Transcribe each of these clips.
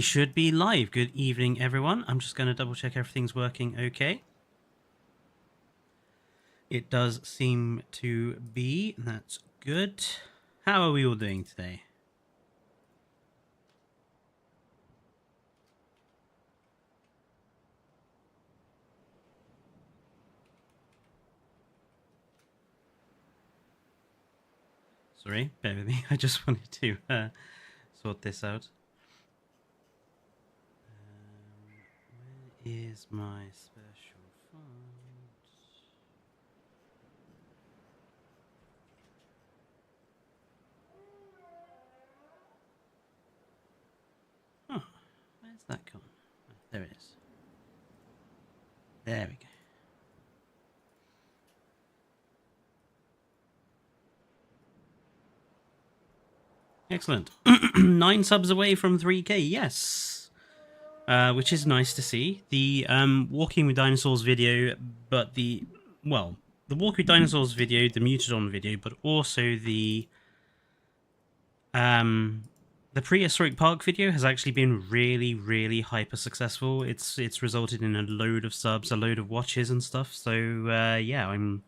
should be live. Good evening, everyone. I'm just going to double check everything's working okay. It does seem to be. That's good. How are we all doing today? Sorry, bear with me. I just wanted to sort this out. Where is my special font? Oh, where's that gone? Oh, there it is. There we go. Excellent. 9 subs away from 3K, yes. Which is nice to see. The Walking with Dinosaurs video, but the Walking with Dinosaurs video, the Muted On video, but also the Prehistoric Park video has actually been really hyper successful. It's resulted in a load of subs, a load of watches and stuff. So yeah, I'm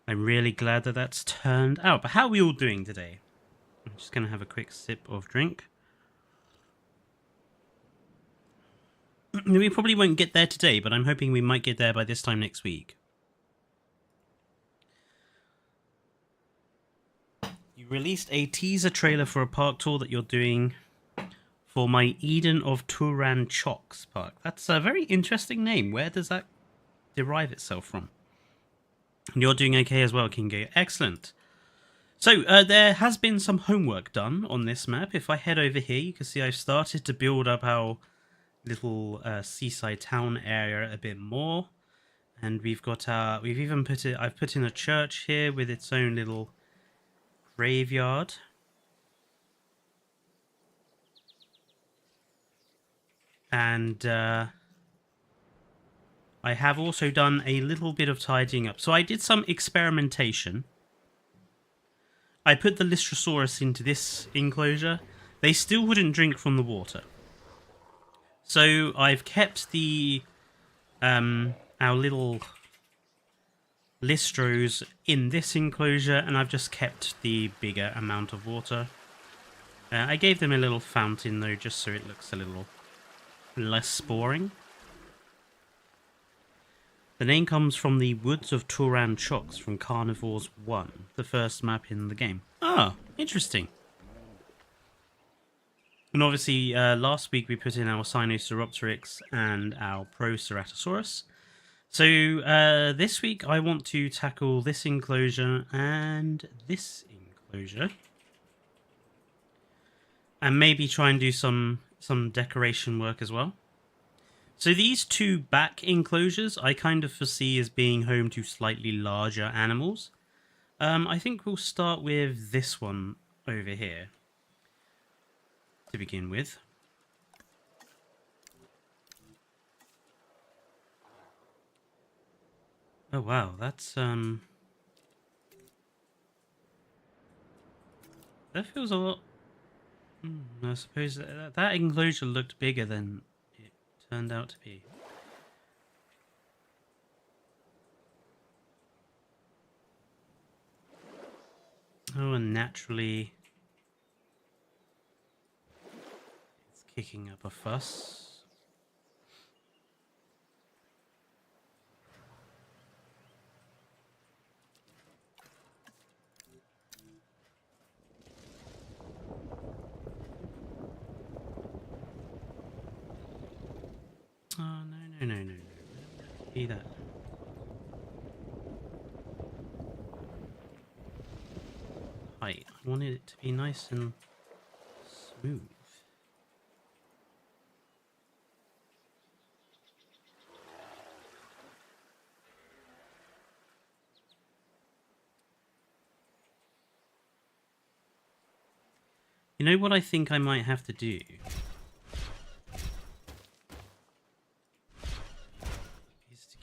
really glad that that's turned out. But how are we all doing today? I'm just gonna have a quick sip of drink. We probably won't get there today, but I'm hoping we might get there by this time next week. You released a teaser trailer for a park tour that you're doing for my Eden of Turan Chocks park. That's a very interesting name. Where does that derive itself from? And you're doing okay as well, Kingo. Excellent. So, there has been some homework done on this map. If I head over here, you can see I've started to build up our little seaside town area a bit more. And we've got we've even I've put in a church here with its own little graveyard. And I have also done a little bit of tidying up. So I did some experimentation. I put the Lystrosaurus into this enclosure. They still wouldn't drink from the water. So I've kept the our little Lystros in this enclosure, and I've just kept the bigger amount of water. I gave them a little fountain though, just so it looks a little less boring. The name comes from the Woods of Turan Chocks from Carnivores 1, the first map in the game. Ah, interesting. And obviously, last week we put in our Sinosauropteryx and our Proceratosaurus. So this week I want to tackle this enclosure and this enclosure. And maybe try and do some decoration work as well. So these two back enclosures I kind of foresee as being home to slightly larger animals. I think we'll start with this one over here to begin with. Oh wow, that's that feels a lot. I suppose that enclosure looked bigger than it turned out to be. Oh, and naturally it's kicking up a fuss. Oh, no. Be that. I wanted it to be nice and smooth. You know what I think I might have to do?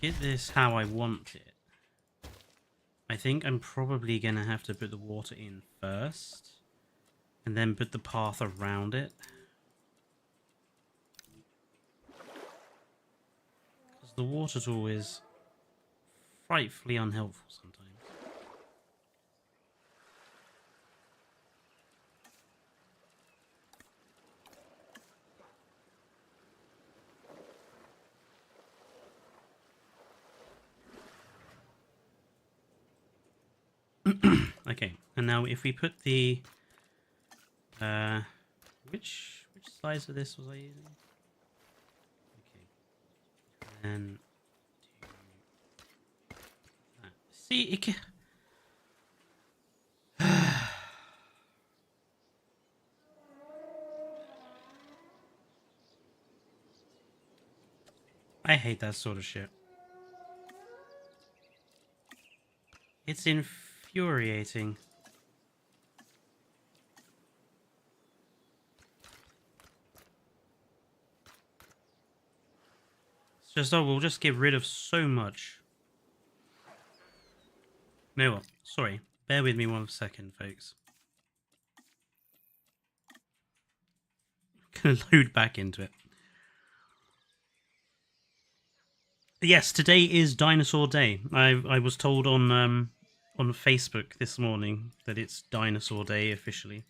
Get this how I want it. I think I'm probably going to have to put the water in first and then put the path around it. The water tool is frightfully unhelpful sometimes. Okay, and now if we put the which size of this was I using? Okay, and do that. See, it can... I hate that sort of shit. It's infuriating. It's just, oh, we'll just get rid of so much. No, what? Sorry. Bear with me 1 second, folks. I'm gonna load back into it. Yes, today is Dinosaur Day. I was told on Facebook this morning that it's Dinosaur Day officially.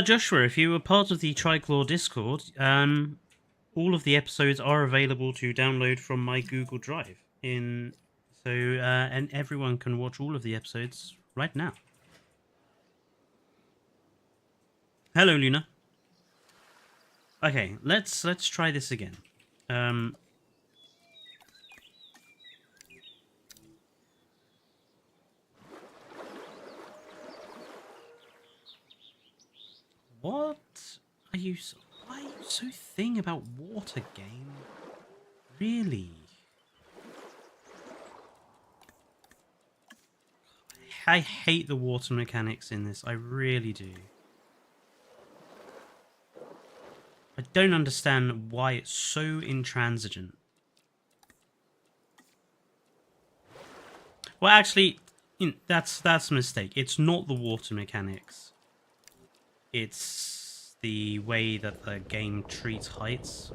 Joshua, if you were part of the Triclaw Discord, all of the episodes are available to download from my Google Drive. And everyone can watch all of the episodes right now. Hello, Luna. Okay, let's try this again. What are you? Why are you so thing about water, game? Really? I hate the water mechanics in this. I really do. I don't understand why it's so intransigent. Well, actually, that's a mistake. It's not the water mechanics. It's the way that the game treats heights.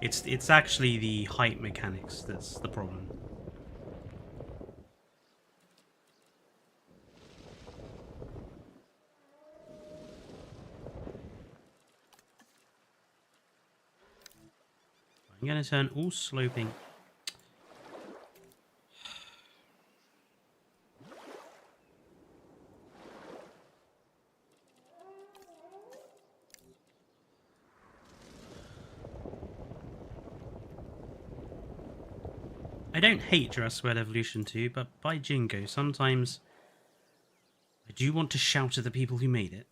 It's actually the height mechanics that's the problem. I'm going to turn all sloping. I don't hate Jurassic World Evolution 2, but by jingo, sometimes I do want to shout at the people who made it.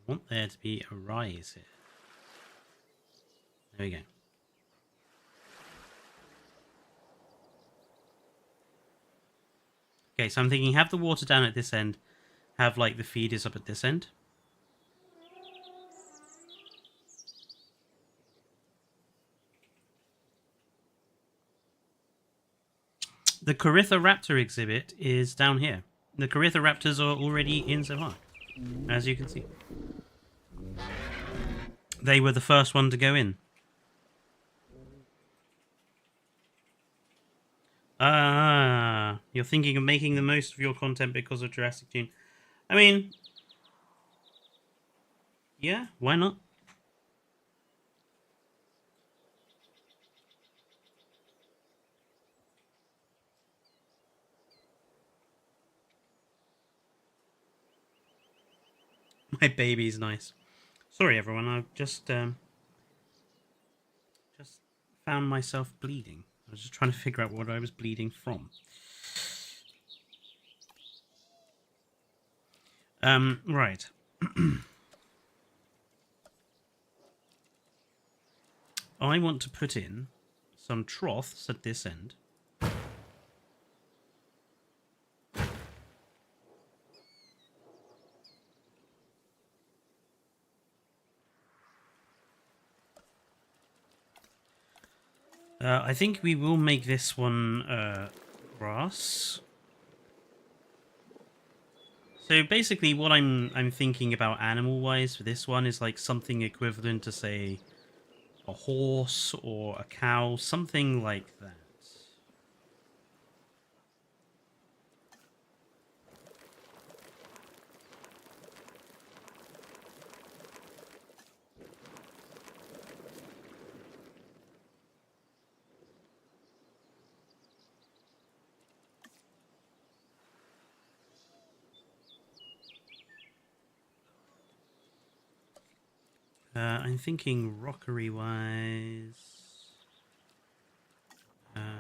I want there to be a rise here. There we go. Okay, so I'm thinking have the water down at this end, have like the feeders up at this end. The Corythoraptor exhibit is down here. The Corythoraptors are already in so far, as you can see. They were the first one to go in. Ah, you're thinking of making the most of your content because of Jurassic June. I mean, yeah, why not? My baby's nice. Sorry, everyone. I've just found myself bleeding. I was just trying to figure out what I was bleeding from. Right. I want to put in some troughs at this end. I think we will make this one grass. So basically what I'm thinking about animal-wise for this one is like something equivalent to, say, a horse or a cow, something like that. I'm thinking rockery-wise. Let's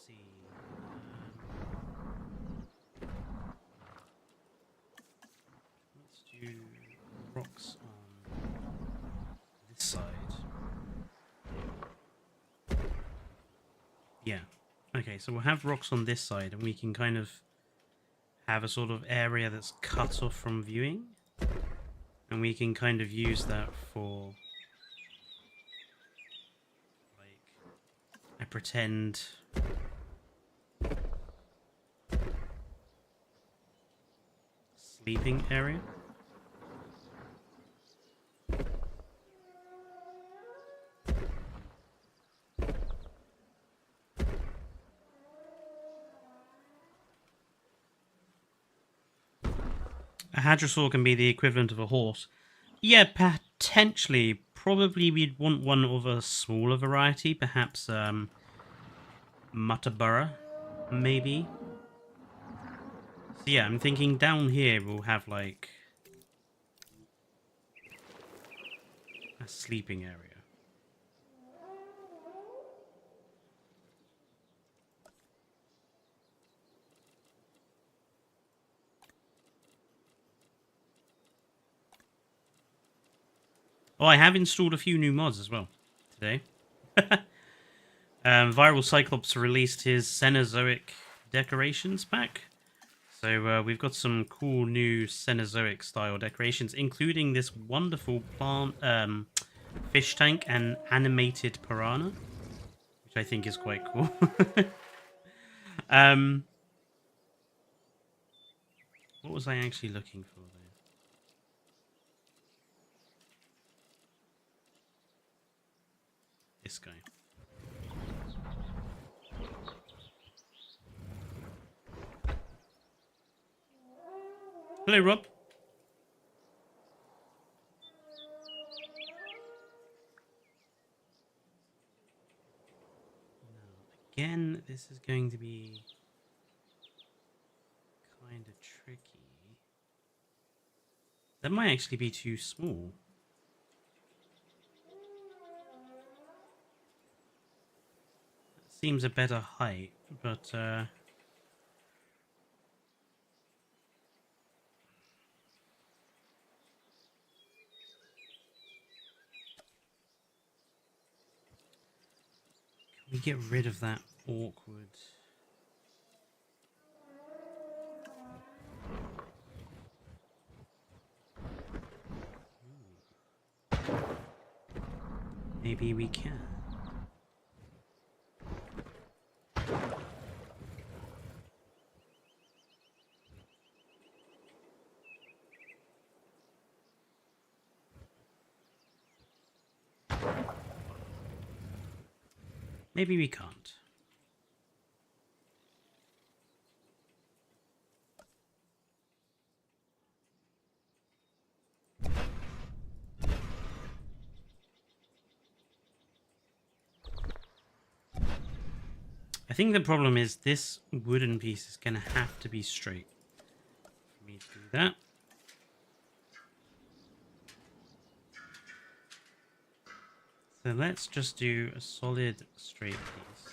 see. Let's do rocks on this side. Yeah. Okay, so we'll have rocks on this side, and we can kind of have a sort of area that's cut off from viewing. And we can kind of use that for, like, a pretend sleeping area. A hadrosaur can be the equivalent of a horse. Yeah, potentially. Probably we'd want one of a smaller variety. Perhaps Mutabura, maybe. So yeah, I'm thinking down here we'll have like a sleeping area. Oh, I have installed a few new mods as well today. Viral Cyclops released his Cenozoic decorations pack. So we've got some cool new Cenozoic style decorations, including this wonderful plant fish tank and animated piranha, which I think is quite cool. What was I actually looking for there? This guy. Hello, Rob. Now, again, this is going to be kind of tricky. That might actually be too small. That seems a better height, but we get rid of that awkward. Maybe we can. Maybe we can't. I think the problem is this wooden piece is going to have to be straight for me to do that. So let's just do a solid straight piece.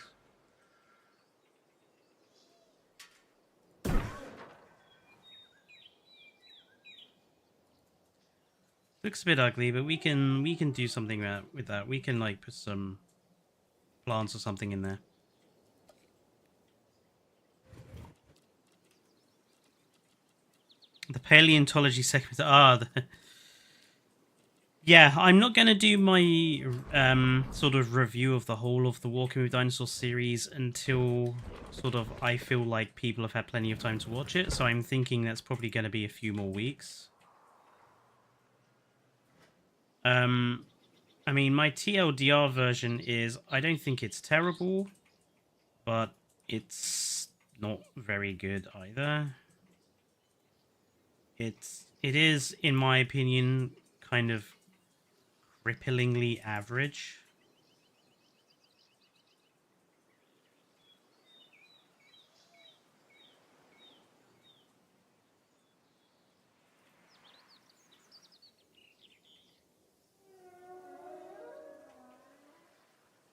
Looks a bit ugly, but we can do something with that. We can like put some plants or something in there. The paleontology segment. Yeah, I'm not going to do my sort of review of the whole of the Walking with Dinosaurs series until sort of I feel like people have had plenty of time to watch it. So I'm thinking that's probably going to be a few more weeks. I mean, my TLDR version is, I don't think it's terrible, but it's not very good either. It is, in my opinion, kind of cripplingly average.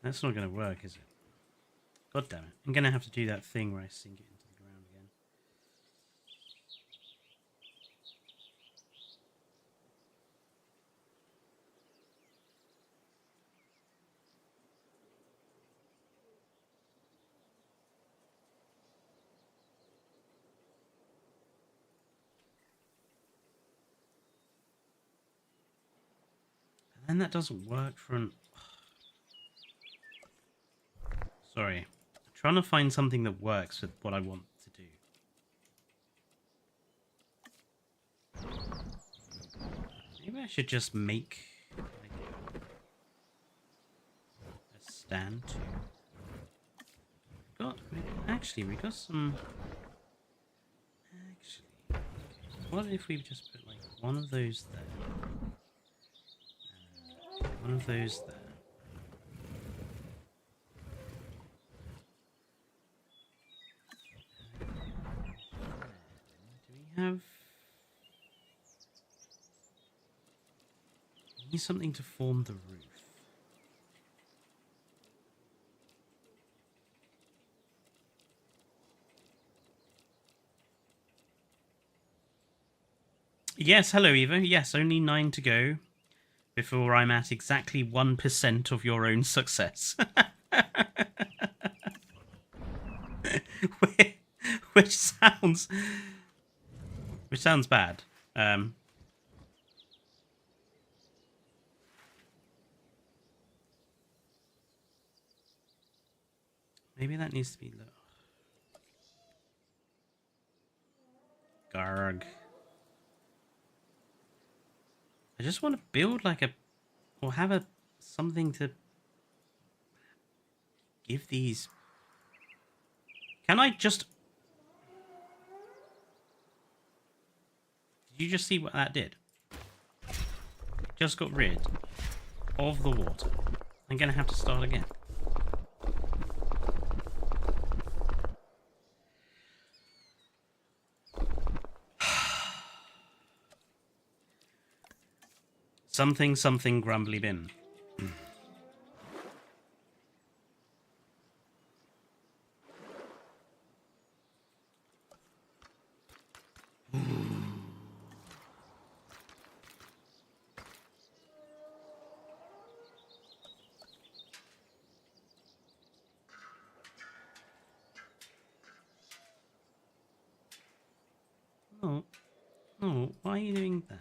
That's not going to work, is it? God damn it. I'm going to have to do that thing where I sink it into the ground again. And then that doesn't work for an... Sorry. I'm trying to find something that works with what I want to do. Maybe I should just make like a stand too. We got some... Actually, what if we just put like one of those there? One of those there. Do we have... We need something to form the roof. Yes, hello Eva. Yes, only 9 to go before I'm at exactly 1% of your own success. which sounds bad. Maybe that needs to be low. Garg. I just want to build like a, or have a something to give these. Can I just? Did you just see what that did? Just got rid of the water. I'm gonna have to start again. Something grumbly bin. Oh, why are you doing that?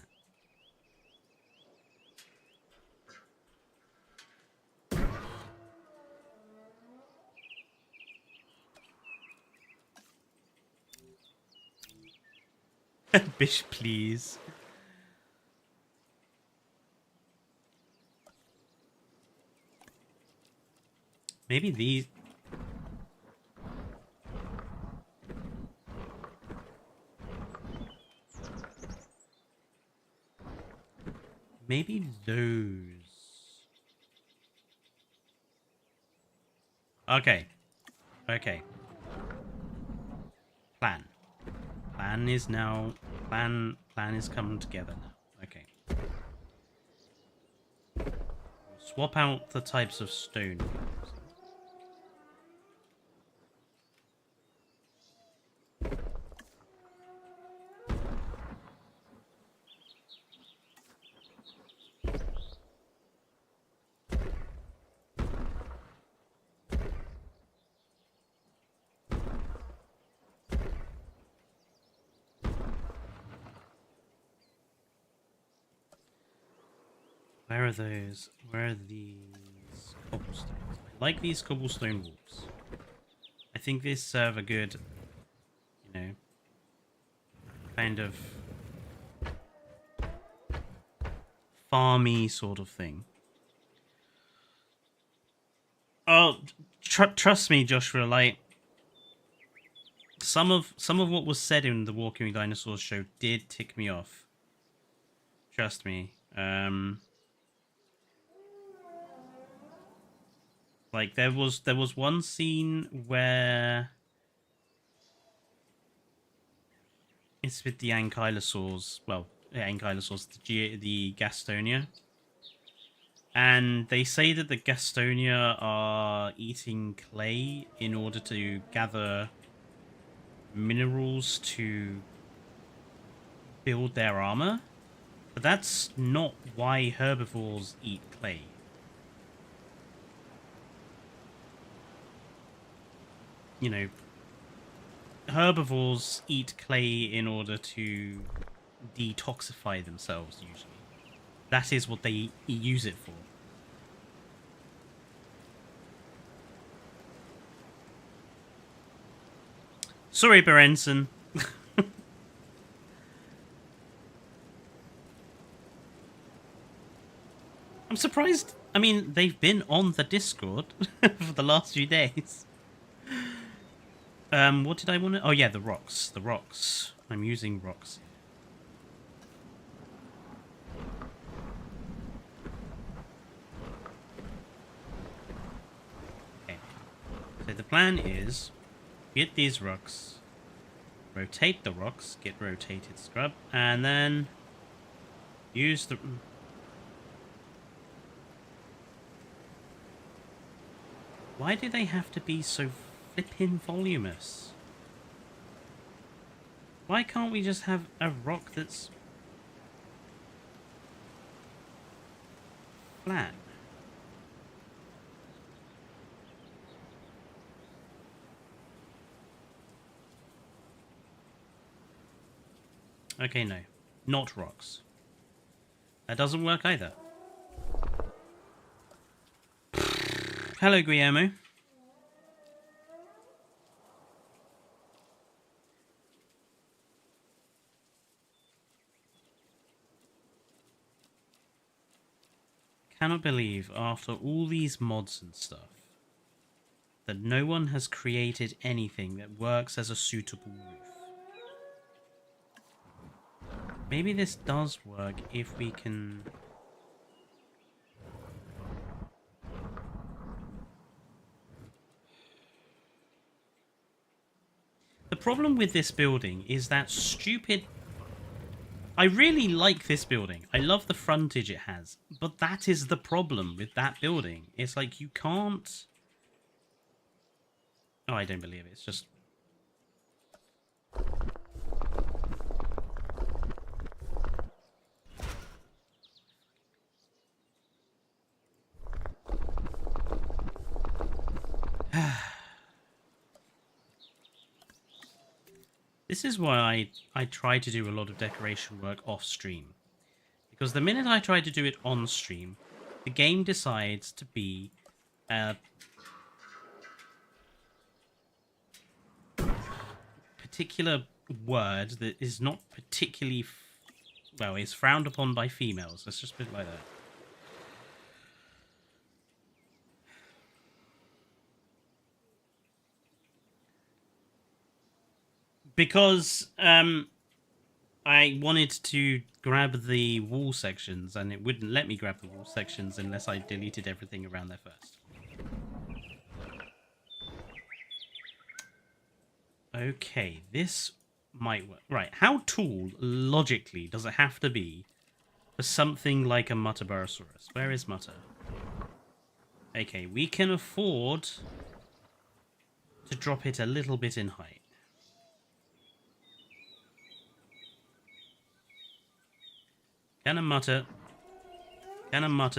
Bish, please. Maybe these... Maybe those... Okay. Okay. Plan. Plan is now... Plan is coming together now. Okay. Swap out the types of stone. Where are those? Where are these cobblestones? I like these cobblestone walls. I think these serve a good, you know, kind of farmy sort of thing. Oh, trust me, Joshua. Like some of what was said in the Walking Dinosaurs show did tick me off. Trust me. Like there was one scene where it's with the ankylosaurs. Well, ankylosaurs, the Gastonia. And they say that the Gastonia are eating clay in order to gather minerals to build their armor. But that's not why herbivores eat clay. You know, herbivores eat clay in order to detoxify themselves, usually. That is what they use it for. Sorry, Berenson. I'm surprised. I mean, they've been on the Discord for the last few days. What did I want to... Oh, yeah, the rocks. The rocks. I'm using rocks. Okay. So the plan is... get these rocks, rotate the rocks, get rotated scrub, and then use the... Why do they have to be so flippin' voluminous? Why can't we just have a rock that's flat? Okay, no. Not rocks. That doesn't work either. Hello, Guillermo. Cannot believe, after all these mods and stuff, that no one has created anything that works as a suitable roof. Maybe this does work if we can... The problem with this building is that stupid... I really like this building. I love the frontage it has. But that is the problem with that building. It's like you can't... Oh, I don't believe it. It's just... This is why I try to do a lot of decoration work off stream. Because the minute I try to do it on stream, the game decides to be a particular word that is not particularly... well, is frowned upon by females. Let's just put it like that. Because I wanted to grab the wall sections, and it wouldn't let me grab the wall sections unless I deleted everything around there first. Okay, this might work. Right, how tall, logically, does it have to be for something like a Mutterbarosaurus? Where is Mutter? Okay, we can afford to drop it a little bit in height. Can a Mutter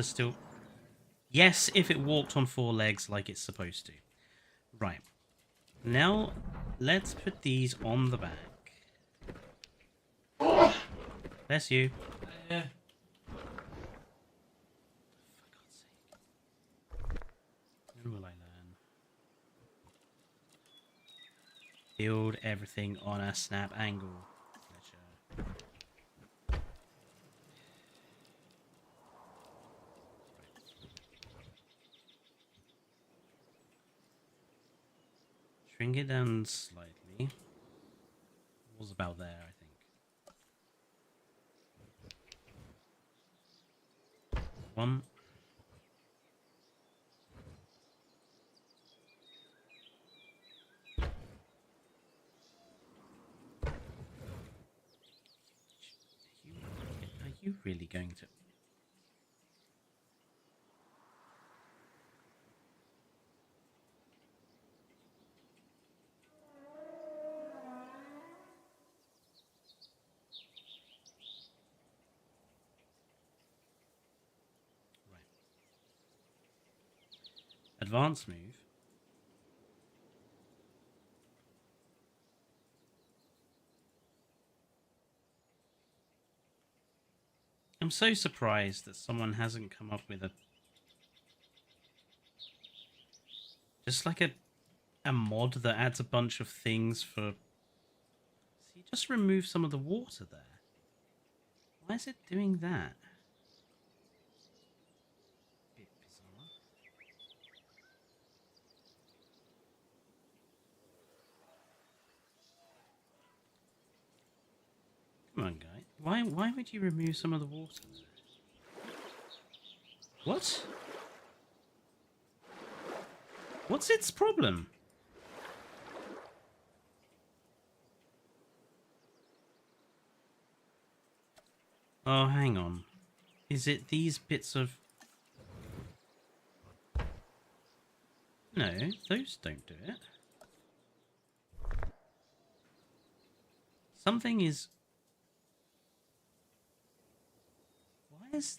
still... Yes, if it walked on 4 legs like it's supposed to. Right. Now, let's put these on the back. Bless you. When will I learn? Build everything on a snap angle. Fletcher. Shrink it down slightly. Was about there, I think. One. Are you really going to? Advanced move. I'm so surprised that someone hasn't come up with just like a mod that adds a bunch of things for. See, just remove some of the water there. Why is it doing that? Bit bizarre. Come on, guy. Why would you remove some of the water? What? What's its problem? Oh, hang on. Is it these bits of... No, those don't do it. Something is... Why is...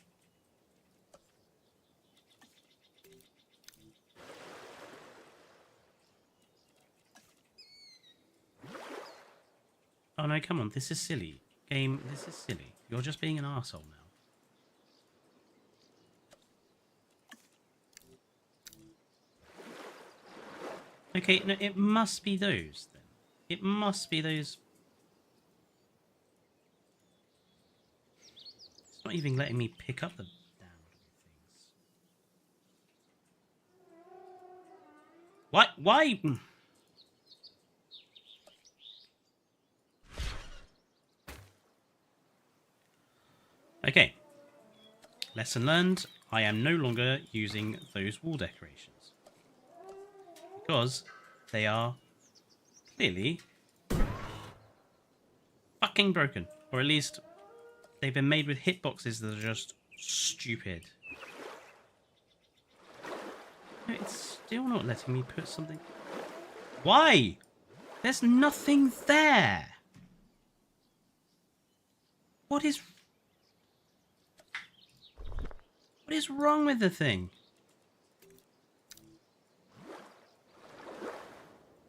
Oh no, come on, this is silly. Game, this is silly. You're just being an arsehole now. Okay, no, it must be those then. It must be those. It's not even letting me pick up the damn things. What? Why? Okay. Lesson learned. I am no longer using those wall decorations. Because they are clearly fucking broken. Or at least they've been made with hitboxes that are just stupid. No, it's still not letting me put something... Why? There's nothing there. What is wrong with the thing?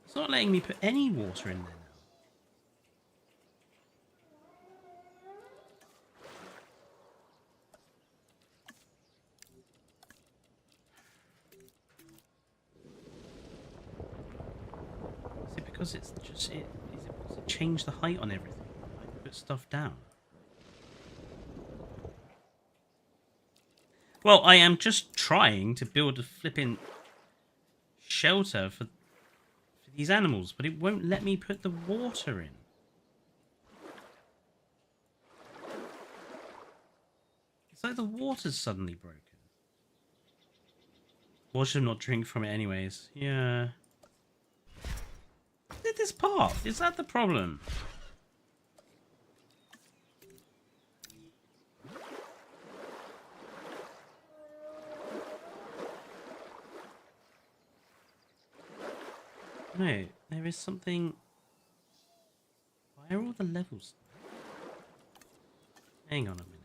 It's not letting me put any water in there now. Is it because it's just it? Is it because it changed the height on everything? I put stuff down. Well, I am just trying to build a flipping shelter for these animals, but it won't let me put the water in. It's like the water's suddenly broken. Or should not drink from it anyways. Yeah. Look at this path. Is that the problem? No, there is something... Why are all the levels... Hang on a minute.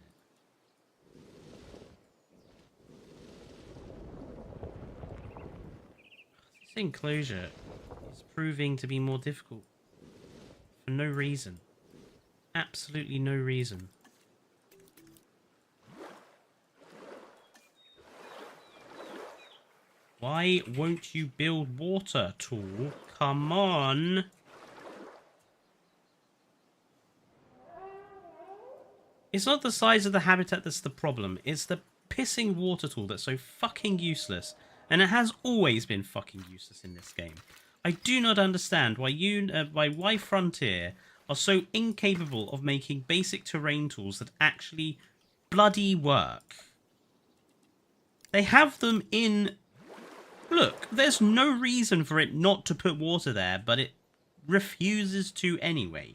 This enclosure is proving to be more difficult. For no reason. Absolutely no reason. Why won't you build water tool? Come on. It's not the size of the habitat that's the problem. It's the pissing water tool that's so fucking useless. And it has always been fucking useless in this game. I do not understand why Frontier are so incapable of making basic terrain tools that actually bloody work. They have them in... Look, there's no reason for it not to put water there, but it refuses to anyway.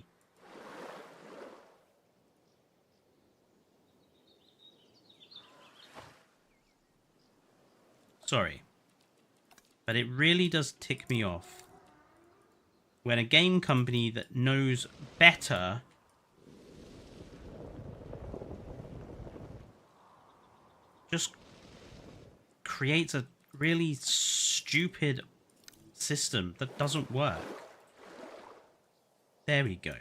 Sorry. But it really does tick me off when a game company that knows better just creates a really stupid system that doesn't work. There we go.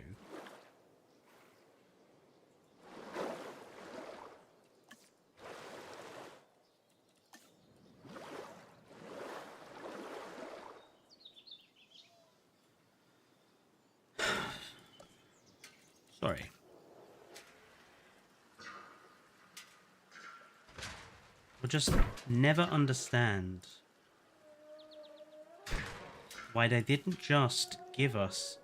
Sorry. We'll just never understand why they didn't just give us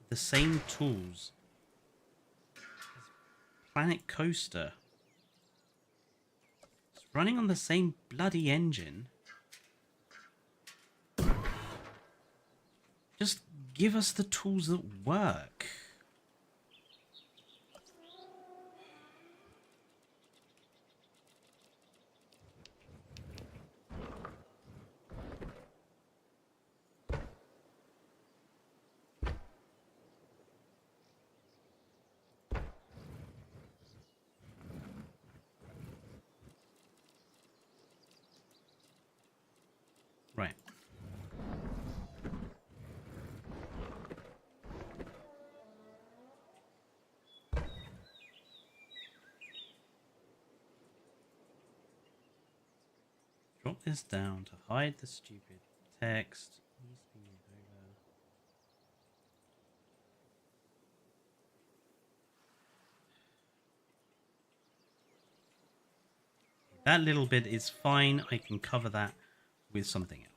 the same tools as Planet Coaster. It's running on the same bloody engine. Just give us the tools that work. Right. Drop this down to hide the stupid text. That little bit is fine. I can cover that with something else.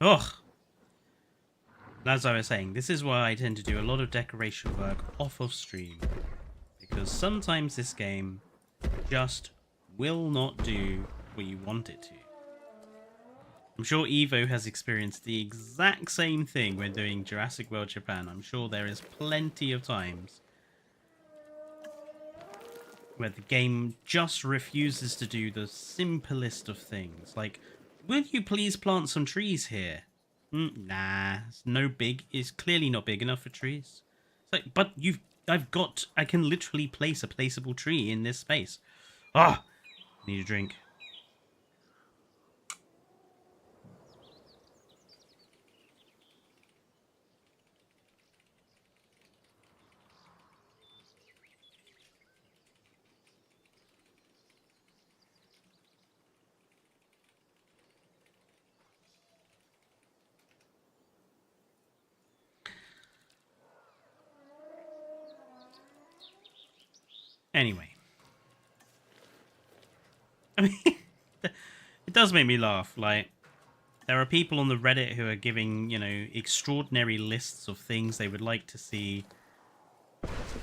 Ugh. As I was saying, this is why I tend to do a lot of decoration work off of stream. Because sometimes this game just will not do what you want it to. I'm sure Evo has experienced the exact same thing when doing Jurassic World Japan. I'm sure there is plenty of times where the game just refuses to do the simplest of things. Like, would you please plant some trees here? Nah, it's clearly not big enough for trees. It's like, but I can literally place a placeable tree in this space. Ah, need a drink. Anyway. I mean, it does make me laugh. Like, there are people on the Reddit who are giving, you know, extraordinary lists of things they would like to see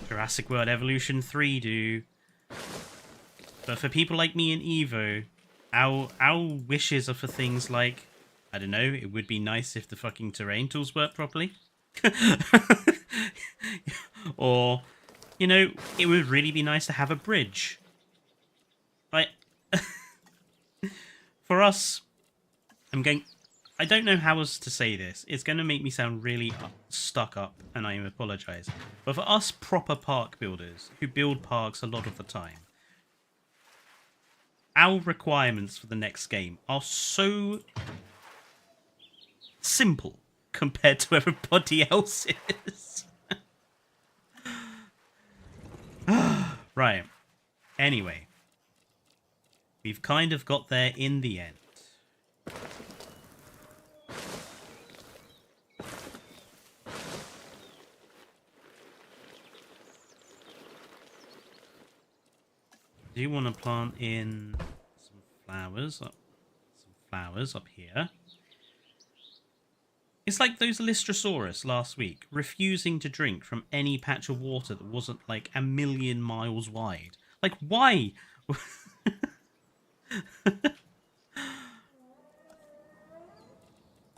Jurassic World Evolution 3 do. But for people like me and Evo, our wishes are for things like, I don't know, it would be nice if the fucking terrain tools worked properly. Or, you know, it would really be nice to have a bridge. Like, For us, I don't know how else to say this. It's going to make me sound really stuck up, and I apologise. But for us proper park builders, who build parks a lot of the time, our requirements for the next game are so simple compared to everybody else's. Right. Anyway. We've kind of got there in the end. I do want to plant in some flowers up here. It's like those Lystrosaurus last week, refusing to drink from any patch of water that wasn't like a million miles wide. Like, why?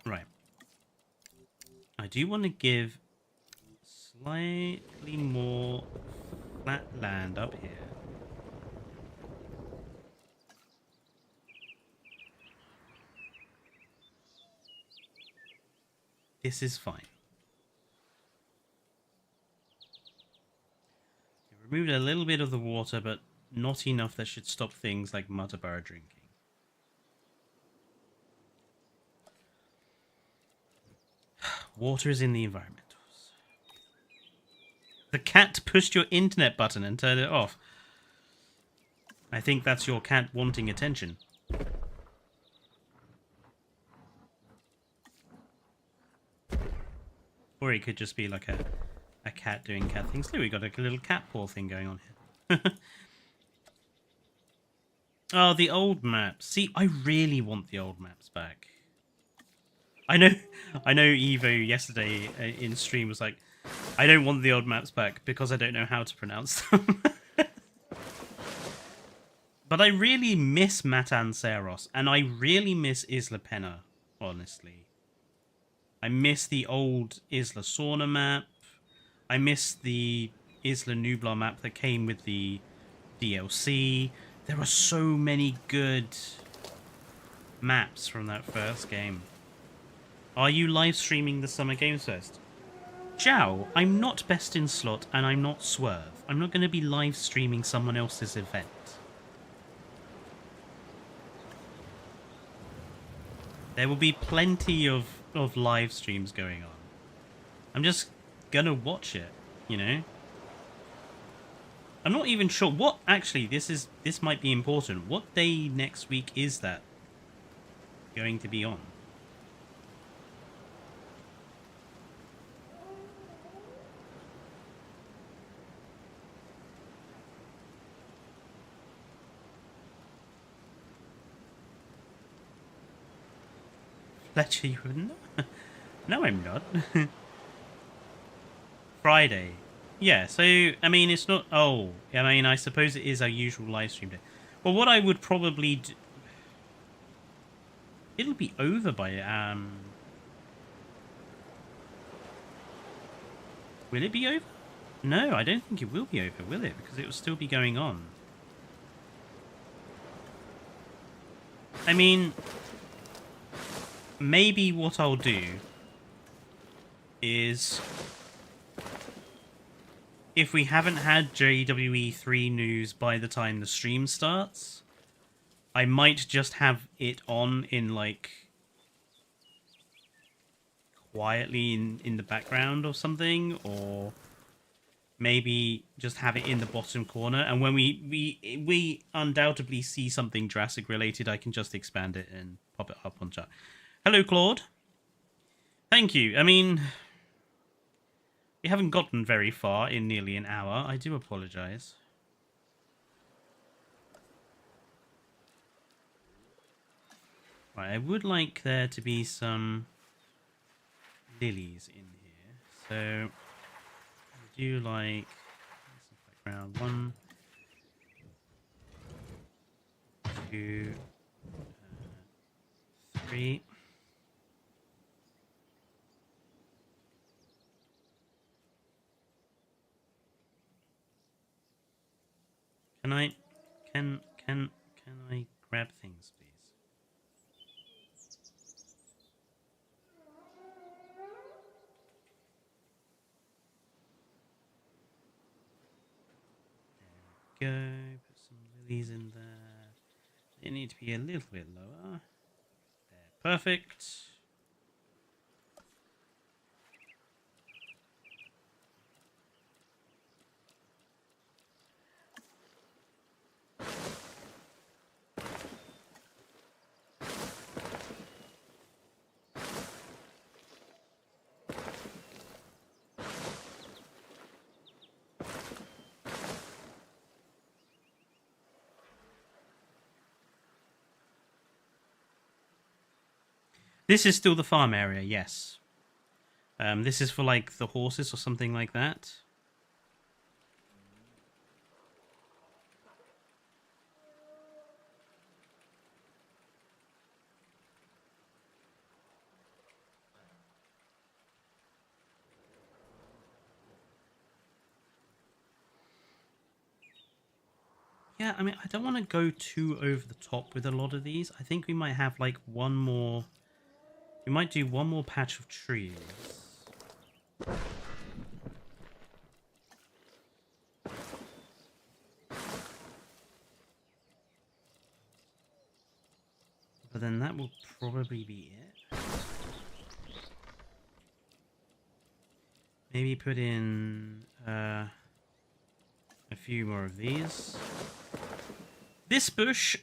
Right. I do want to give slightly more flat land up here. This is fine. It removed a little bit of the water, but not enough that should stop things like Mutabara drinking. Water is in the environmentals. The cat pushed your internet button and turned it off. I think that's your cat wanting attention. Or it could just be like a cat doing cat things. Look, we got a little cat paw thing going on here. Oh, the old maps. See, I really want the old maps back. I know Evo yesterday in stream was like, I don't want the old maps back because I don't know how to pronounce them. But I really miss Matanceros, and I really miss Isla Pena, honestly. I miss the old Isla Sorna map. I miss the Isla Nublar map that came with the DLC. There are so many good maps from that first game. Are you live streaming the Summer Games Fest? Zhao, I'm not Best in Slot and I'm not Swerve. I'm not going to be live streaming someone else's event. There will be plenty of live streams going on. I'm just going to watch it, you know? I'm not even sure what actually this might be important. What day next week is that going to be on? Fletcher, you wouldn't? No, I'm not. Friday. Yeah, so, I mean, it's not... Oh, I mean, I suppose it is our usual live stream day. Well, what I would probably do... It'll be over by... Will it be over? No, I don't think it will be over, will it? Because it will still be going on. I mean... Maybe what I'll do is, if we haven't had JWE3 news by the time the stream starts, I might just have it on in, like, quietly in the background or something, or maybe just have it in the bottom corner, and when we undoubtedly see something Jurassic related, I can just expand it and pop it up on chat. Hello, Claude. Thank you. I mean, we haven't gotten very far in nearly an hour. I do apologize. Right, I would like there to be some lilies in here. So, I do like background 1, 2, 3. Can I grab things, please? go. Put some lilies in there. They need to be a little bit lower. There, perfect. This is still the farm area, yes. This is for like the horses or something like that. Yeah, I mean, I don't want to go too over the top with a lot of these. I think we might have like one more... We might do one more patch of trees. But then that will probably be it. Maybe put in a few more of these. This bush,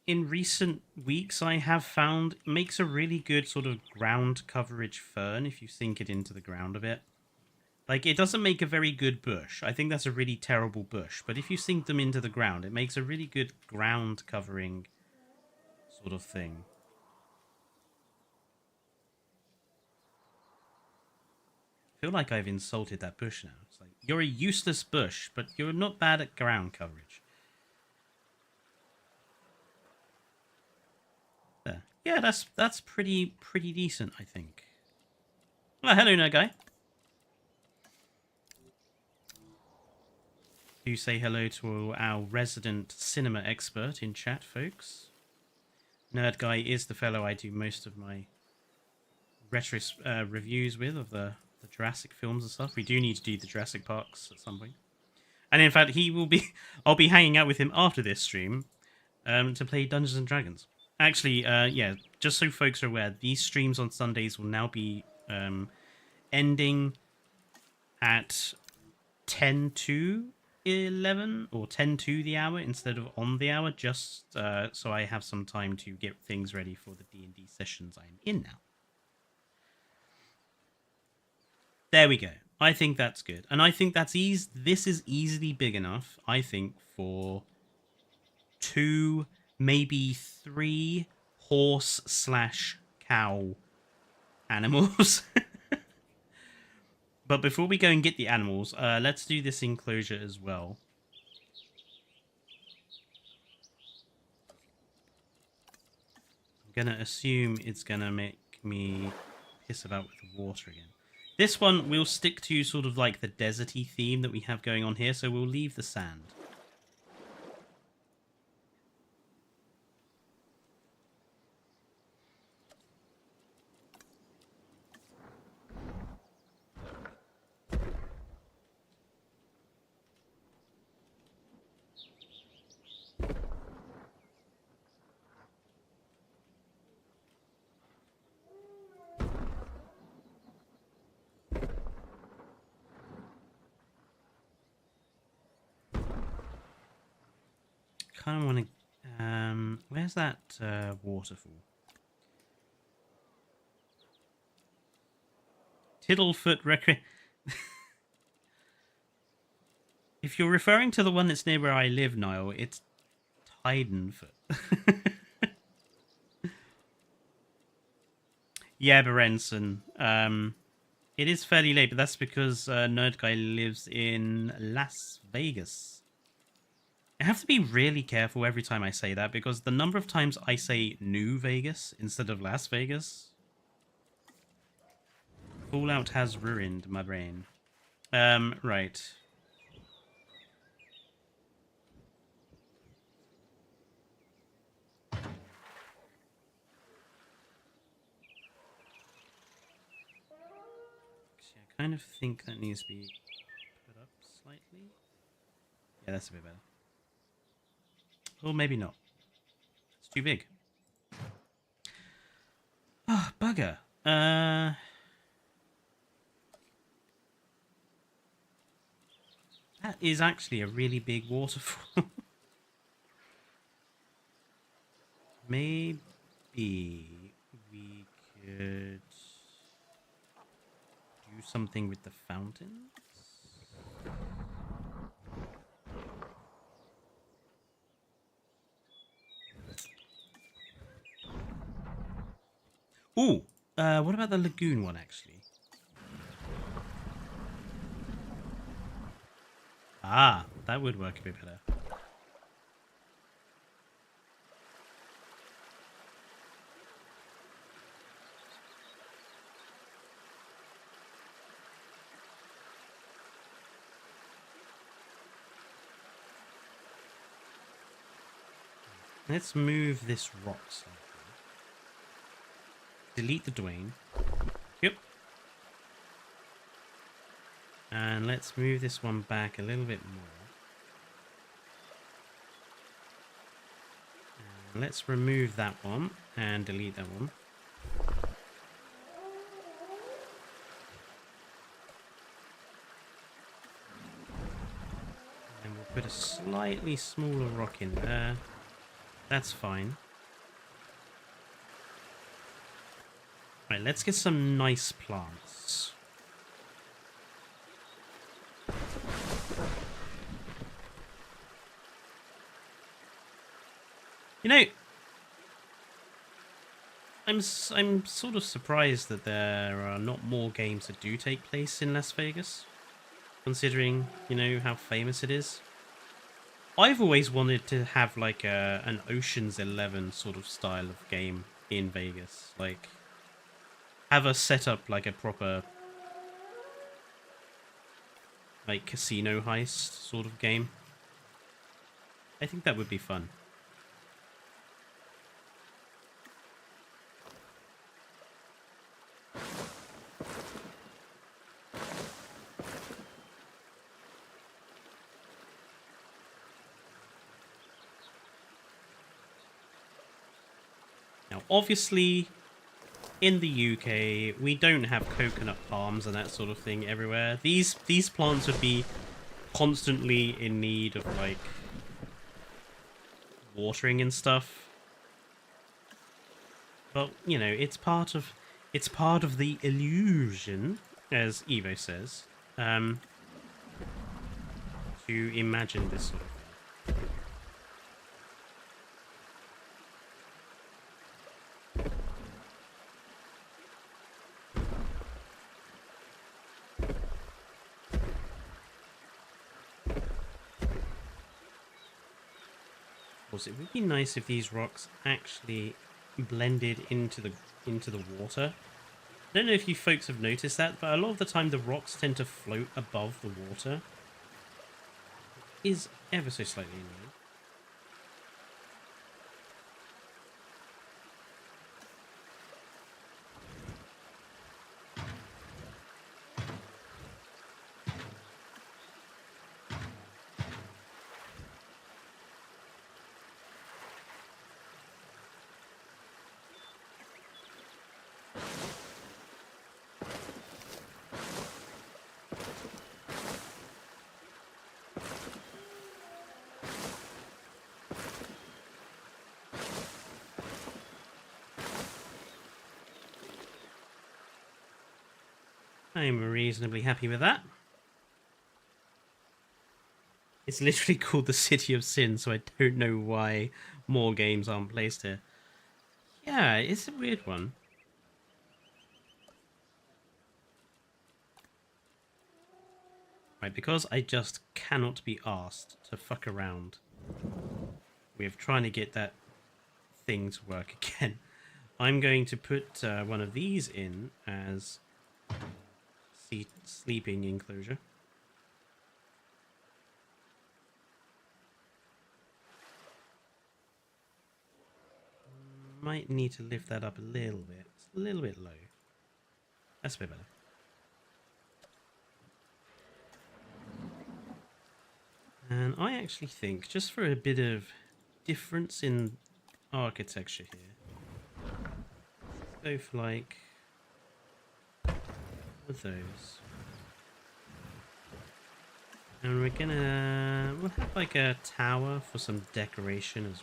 in recent weeks, I have found makes a really good sort of ground coverage fern if you sink it into the ground a bit. Like, it doesn't make a very good bush. I think that's a really terrible bush. But if you sink them into the ground, it makes a really good ground covering sort of thing. I feel like I've insulted that bush now. It's like, you're a useless bush, but you're not bad at ground coverage. There. Yeah, that's pretty decent, I think. Well, hello, nerd guy. Do say hello to our resident cinema expert in chat, folks. Nerd guy is the fellow I do most of my retro reviews with of the Jurassic films and stuff. We do need to do the Jurassic parks at some point. And in fact, he will be. I'll be hanging out with him after this stream to play Dungeons and Dragons. Actually, yeah, just so folks are aware, these streams on Sundays will now be ending at 10 to 11 or 10 to the hour instead of on the hour, just so I have some time to get things ready for the D&D sessions I'm in now. There we go. I think that's good. And I think that's this is easily big enough, I think, for 2, maybe 3 horse/cow animals. But before we go and get the animals, let's do this enclosure as well. I'm going to assume it's going to make me piss about with the water again. This one, we'll stick to sort of like the deserty theme that we have going on here, so we'll leave the sand. Kind of want to... where's that waterfall? Tiddlefoot Recre... If you're referring to the one that's near where I live, Niall, it's Tidenfoot. Yeah, Berenson. It is fairly late, but that's because Nerd Guy lives in Las Vegas. I have to be really careful every time I say that, because the number of times I say New Vegas instead of Las Vegas. Fallout has ruined my brain. Right. I kind of think that needs to be put up slightly. Yeah, that's a bit better. Or maybe not. It's too big. Ah, oh, bugger. That is actually a really big waterfall. Maybe we could do something with the fountains? Ooh, what about the lagoon one, actually? Ah, that would work a bit better. Let's move this rock slightly. Delete the dwayne. Yep. And let's move this one back a little bit more. And let's remove that one and delete that one. And we'll put a slightly smaller rock in there. That's fine. Right, let's get some nice plants. You know, I'm sort of surprised that there are not more games that do take place in Las Vegas, considering, you know, how famous it is. I've always wanted to have like an Ocean's 11 sort of style of game in Vegas, like have a setup like a proper like casino heist sort of game. I think that would be fun. Now, obviously, in the UK, we don't have coconut palms and that sort of thing everywhere. These plants would be constantly in need of like watering and stuff. But you know, it's part of the illusion, as Evo says, to imagine this sort of thing. Of course, it would be nice if these rocks actually blended into the water. I don't know if you folks have noticed that, but a lot of the time the rocks tend to float above the water. It is ever so slightly annoying. I'm reasonably happy with that. It's literally called the City of Sin, so I don't know why more games aren't placed here. Yeah, it's a weird one. Right, because I just cannot be asked to fuck around with trying to get that thing to work again, I'm going to put one of these in as sleeping enclosure. Might need to lift that up a little bit. It's a little bit low. That's a bit better. And I actually think, just for a bit of difference in architecture here, let's go for like one of those. And we'll have like a tower for some decoration as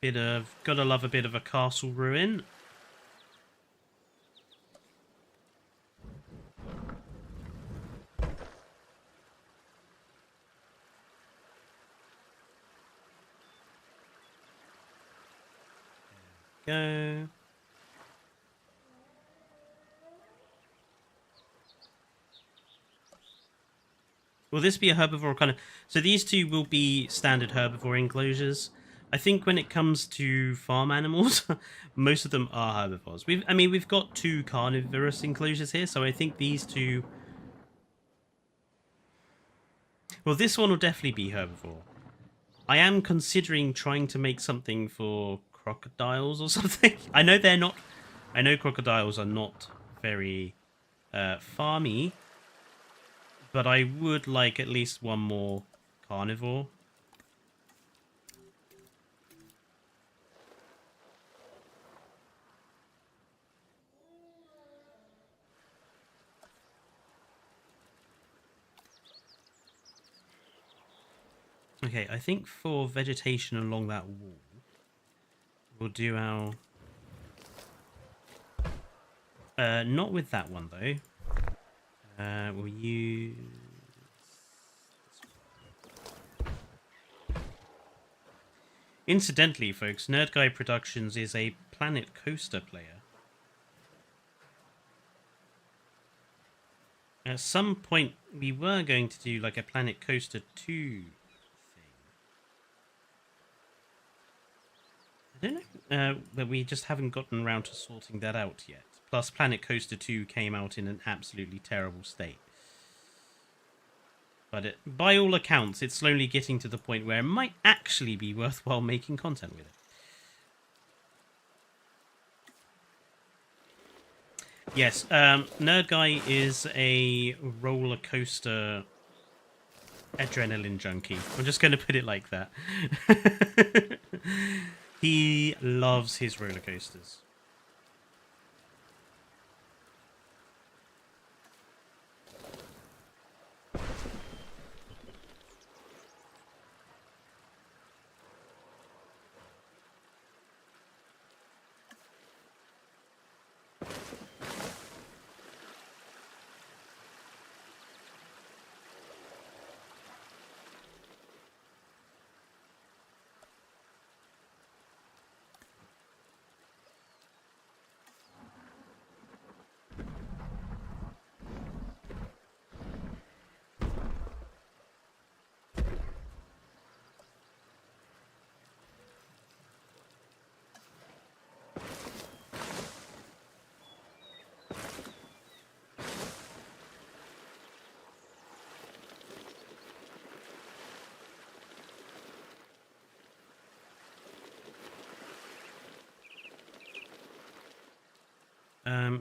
well. Gotta love a bit of a castle ruin. There we go. Will this be a herbivore kind of... So these two will be standard herbivore enclosures. I think when it comes to farm animals, most of them are herbivores. We've got 2 carnivorous enclosures here, so I think these two... Well, this one will definitely be herbivore. I am considering trying to make something for crocodiles or something. I know they're not... I know crocodiles are not very farmy, but I would like at least one more carnivore. Okay, I think for vegetation along that wall, we'll do our... not with that one, though. We'll use... Incidentally, folks, Nerd Guy Productions is a Planet Coaster player. At some point, we were going to do like a Planet Coaster 2 thing. I don't know, but we just haven't gotten around to sorting that out yet. Plus, Planet Coaster 2 came out in an absolutely terrible state. But by all accounts, it's slowly getting to the point where it might actually be worthwhile making content with it. Yes, Nerd Guy is a roller coaster adrenaline junkie. I'm just going to put it like that. He loves his roller coasters.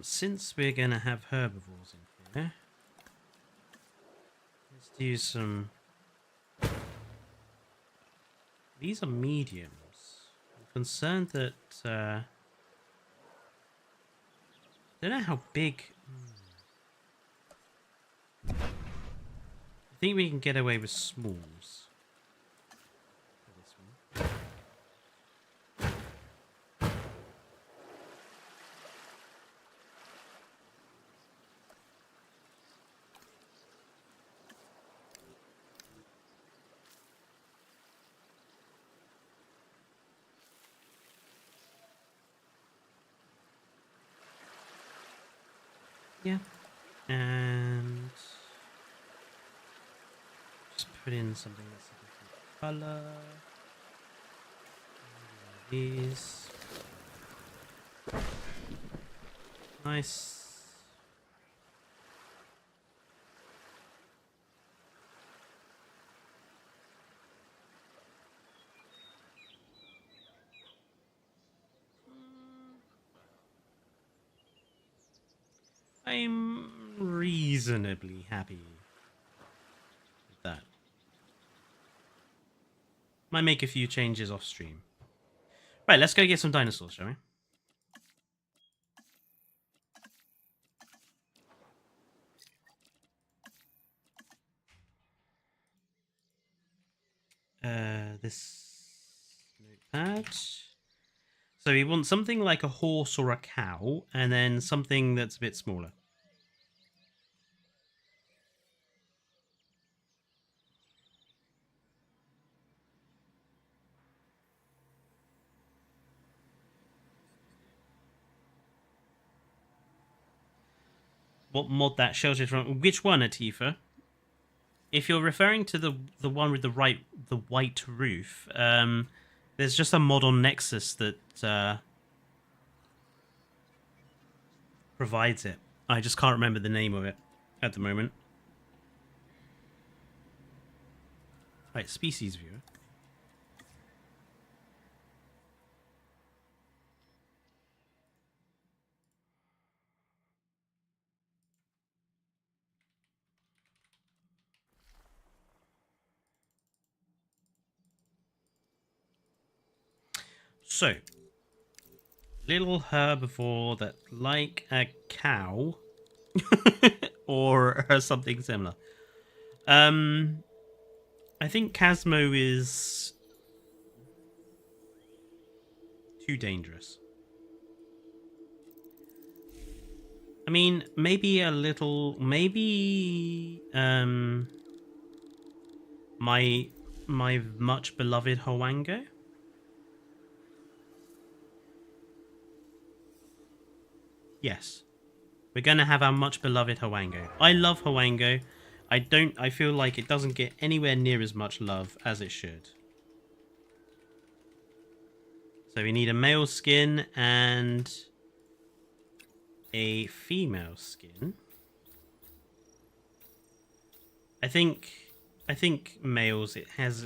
Since we're going to have herbivores in here, let's do some... These are mediums. I'm concerned that... I don't know how big... I think we can get away with smalls. For this one. Yeah, and just put in something that's a different color. These. Nice. I'm reasonably happy with that. Might make a few changes off stream. Right, let's go get some dinosaurs, shall we? This notepad. So we want something like a horse or a cow, and then something that's a bit smaller. What mod that shelter from? Which one, Atifa? If you're referring to the one with the white roof, there's just a mod on Nexus that provides it. I just can't remember the name of it at the moment. Right, species viewer. So, little herbivore that like a cow or something similar. I think Casmo is too dangerous. I mean, maybe a little, maybe my much beloved Hwango. Yes. We're going to have our much beloved Hwango. I love Hwango. I feel like it doesn't get anywhere near as much love as it should. So we need a male skin and a female skin. I think males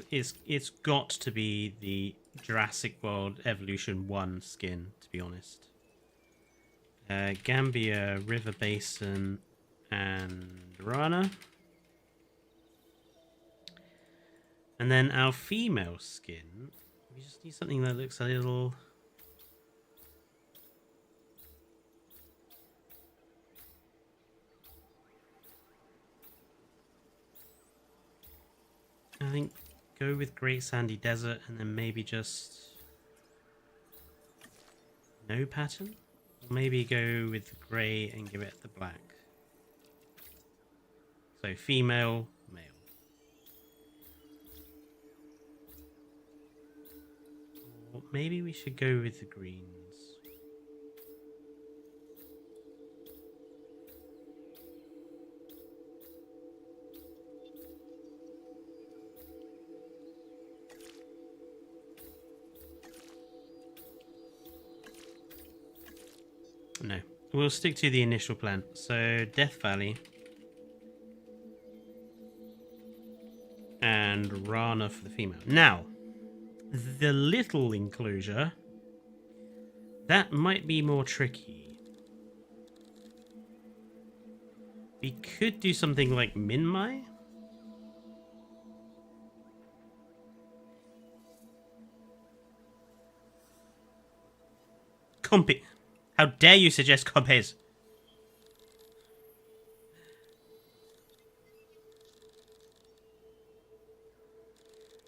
it's got to be the Jurassic World Evolution 1 skin, to be honest. Gambia, River Basin, and Rana. And then our female skin, we just need something that looks a little... I think go with Great Sandy Desert and then maybe just no pattern. Maybe go with the grey and give it the black. So female, male. Or maybe we should go with the greens. No, we'll stick to the initial plan. So Death Valley and Rana for the female. Now, the little enclosure, that might be more tricky. We could do something like Minmai. Compi. How dare you suggest Compes?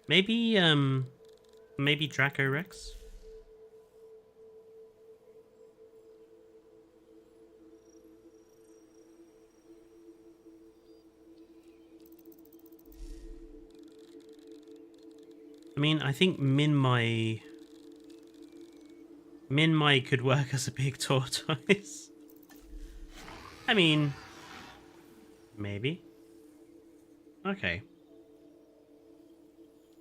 Maybe, maybe Draco Rex? I mean, I think Minmai could work as a big tortoise. I mean, maybe. Okay.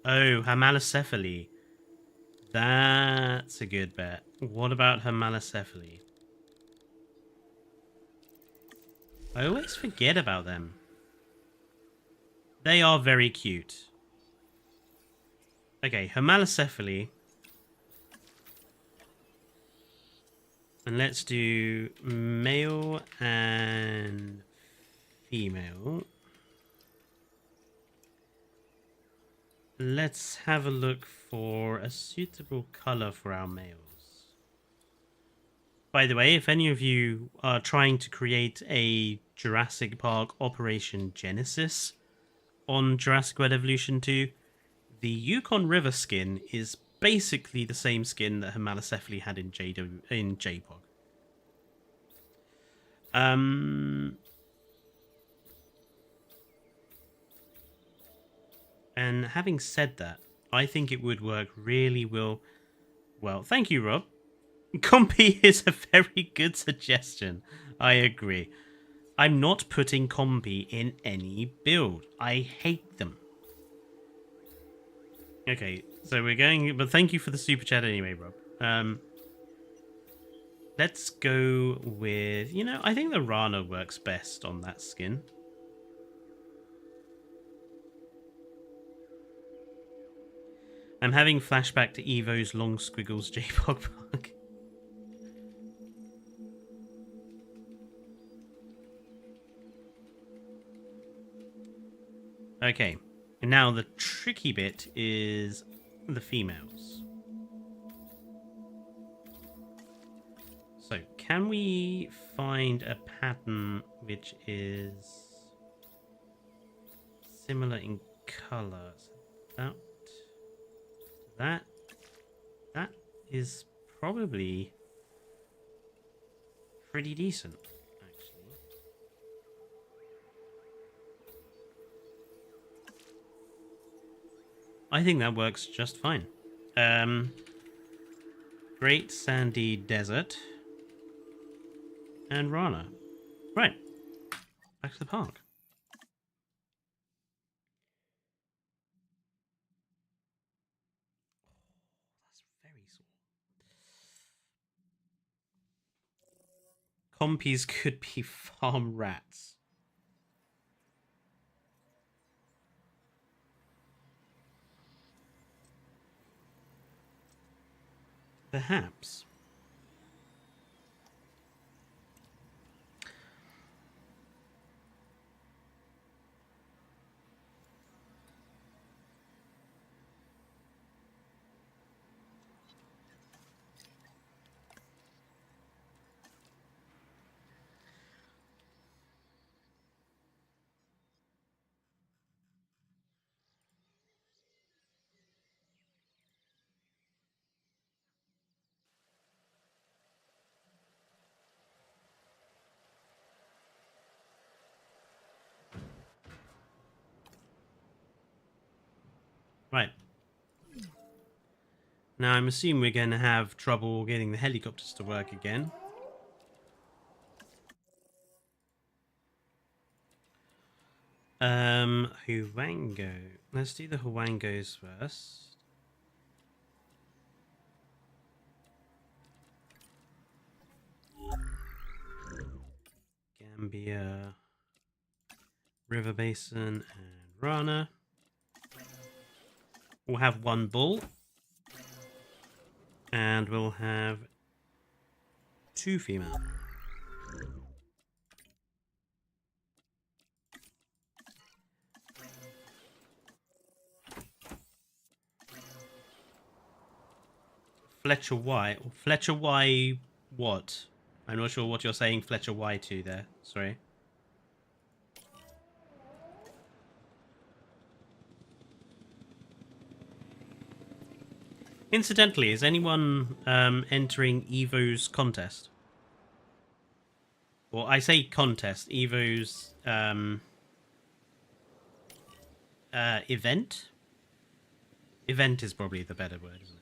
Oh, Hermalocephaly. That's a good bet. What about Hermalocephaly? I always forget about them. They are very cute. Okay, Hermalocephaly. And let's do male and female. Let's have a look for a suitable color for our males. By the way, if any of you are trying to create a Jurassic Park Operation Genesis on Jurassic World Evolution 2, the Yukon River skin is basically the same skin that Hemalocephaly had in JPOG. And having said that, I think it would work really well. Thank you, Rob. Compy is a very good suggestion. I agree. I'm not putting Compy in any build. I hate them. Okay, so we're going... But thank you for the super chat anyway, Rob. Let's go with... You know, I think the Rana works best on that skin. I'm having flashback to Evo's Long Squiggles JPOG Park. Okay, and now the tricky bit is the females. So, can we find a pattern which is similar in color? So that is probably pretty decent, actually. I think that works just fine. Great Sandy Desert and Rana. Right, back to the park. Compies could be farm rats. Perhaps. Right. Now, I'm assuming we're going to have trouble getting the helicopters to work again. Huango. Let's do the Huangos first. Gambia, River Basin, and Rana. We'll have one bull. And we'll have 2 female. Fletcher Y. Fletcher Y what? I'm not sure what you're saying Fletcher Y to there. Sorry. Incidentally, is anyone entering Evo's contest? Well, I say contest. Evo's event? Event is probably the better word, isn't it?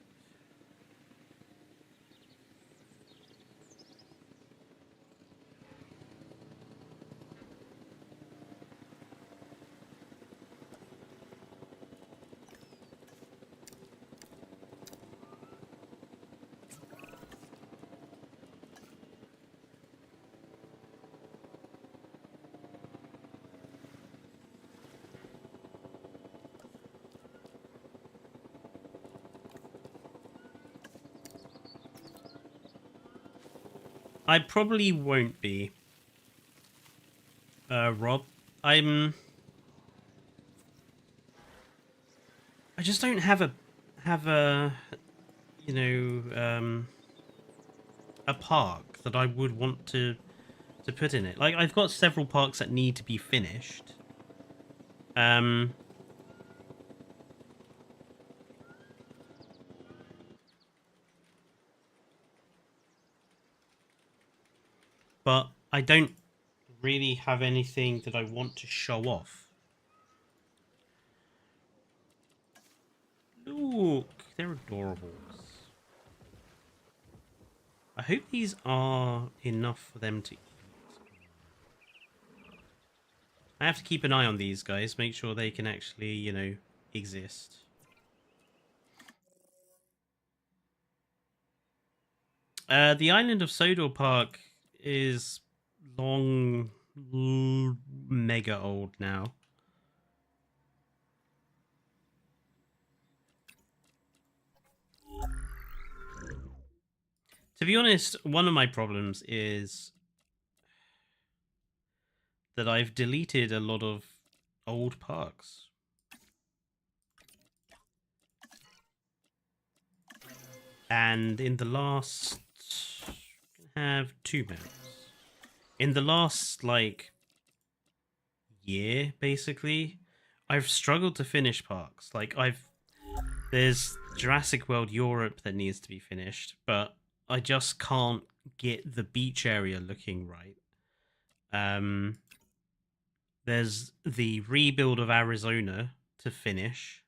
I probably won't be, Rob, I just don't have a you know a park that I would want to put in it. Like I've got several parks that need to be finished. But I don't really have anything that I want to show off. Look, they're adorable. I hope these are enough for them to eat. I have to keep an eye on these guys, make sure they can actually, you know, exist. The island of Sodor Park is mega old now. To be honest, one of my problems is that I've deleted a lot of old parks. And in the last... I have 2 maps. In the last, like, year, basically, I've struggled to finish parks. Like, there's Jurassic World Europe that needs to be finished, but I just can't get the beach area looking right. There's the rebuild of Arizona to finish.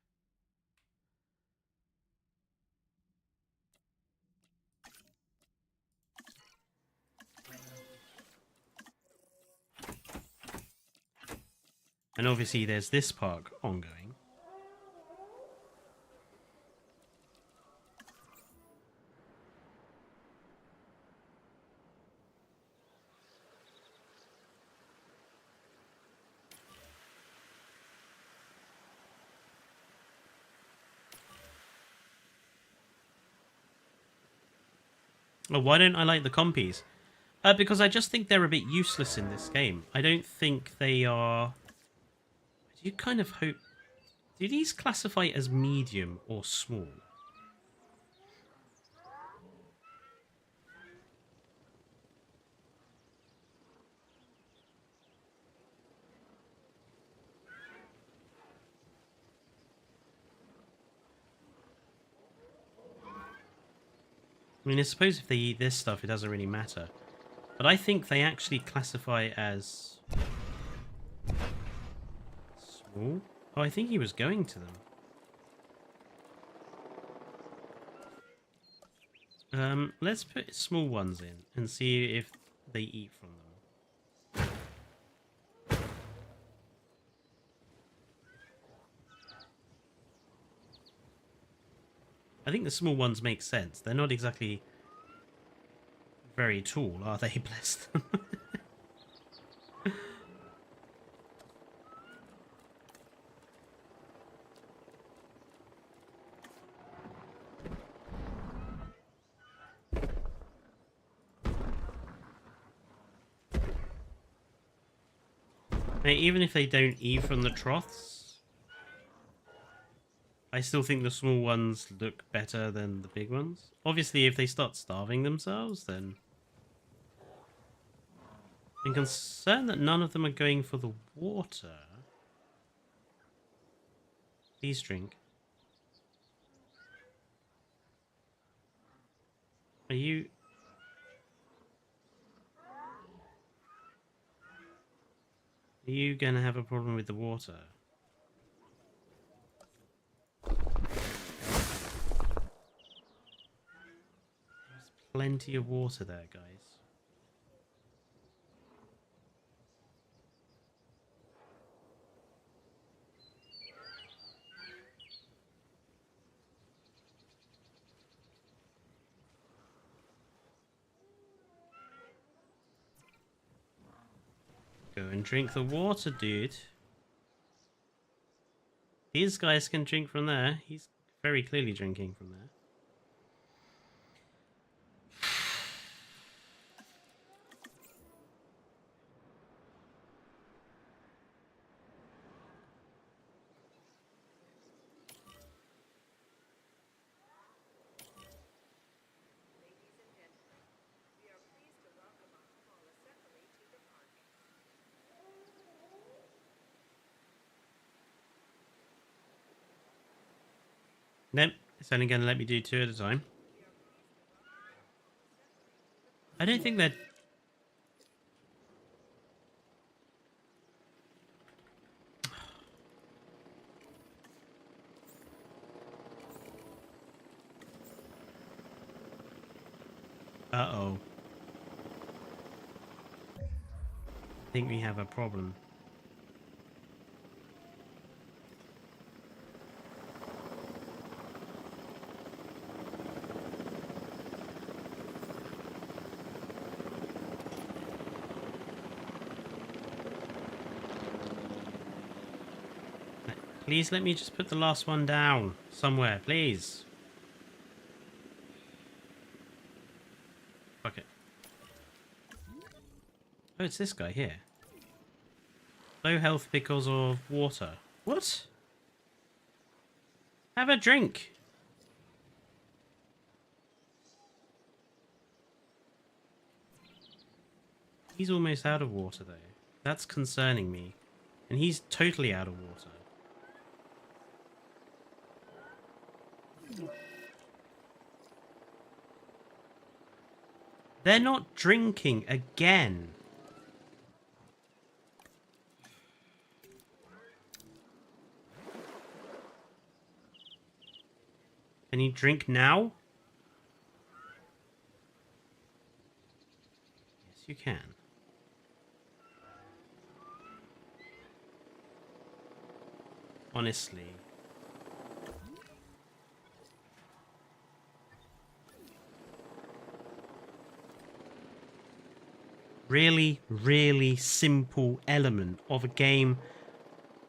And obviously there's this park ongoing. Oh, why don't I like the compies? Because I just think they're a bit useless in this game. I don't think they are... Do you kind of hope... Do these classify as medium or small? I mean, I suppose if they eat this stuff, it doesn't really matter. But I think they actually classify as... small? Oh, I think he was going to them. Let's put small ones in and see if they eat from them. I think the small ones make sense. They're not exactly very tall, are they? Bless them. Now, even if they don't eat from the troughs, I still think the small ones look better than the big ones. Obviously, if they start starving themselves, then... I'm concerned that none of them are going for the water. Please drink. Are you... Are you gonna have a problem with the water? There's plenty of water there, guys. Go and drink the water, dude. These guys can drink from there. He's very clearly drinking from there. Nope, it's only going to let me do 2 at a time. I don't think that... Uh-oh. I think we have a problem. Please let me just put the last one down somewhere, please. Fuck it. Oh, it's this guy here. Low health because of water. What? Have a drink. He's almost out of water, though. That's concerning me. And he's totally out of water. They're not drinking again. Can you drink now? Yes, you can. Honestly. Really, really simple element of a game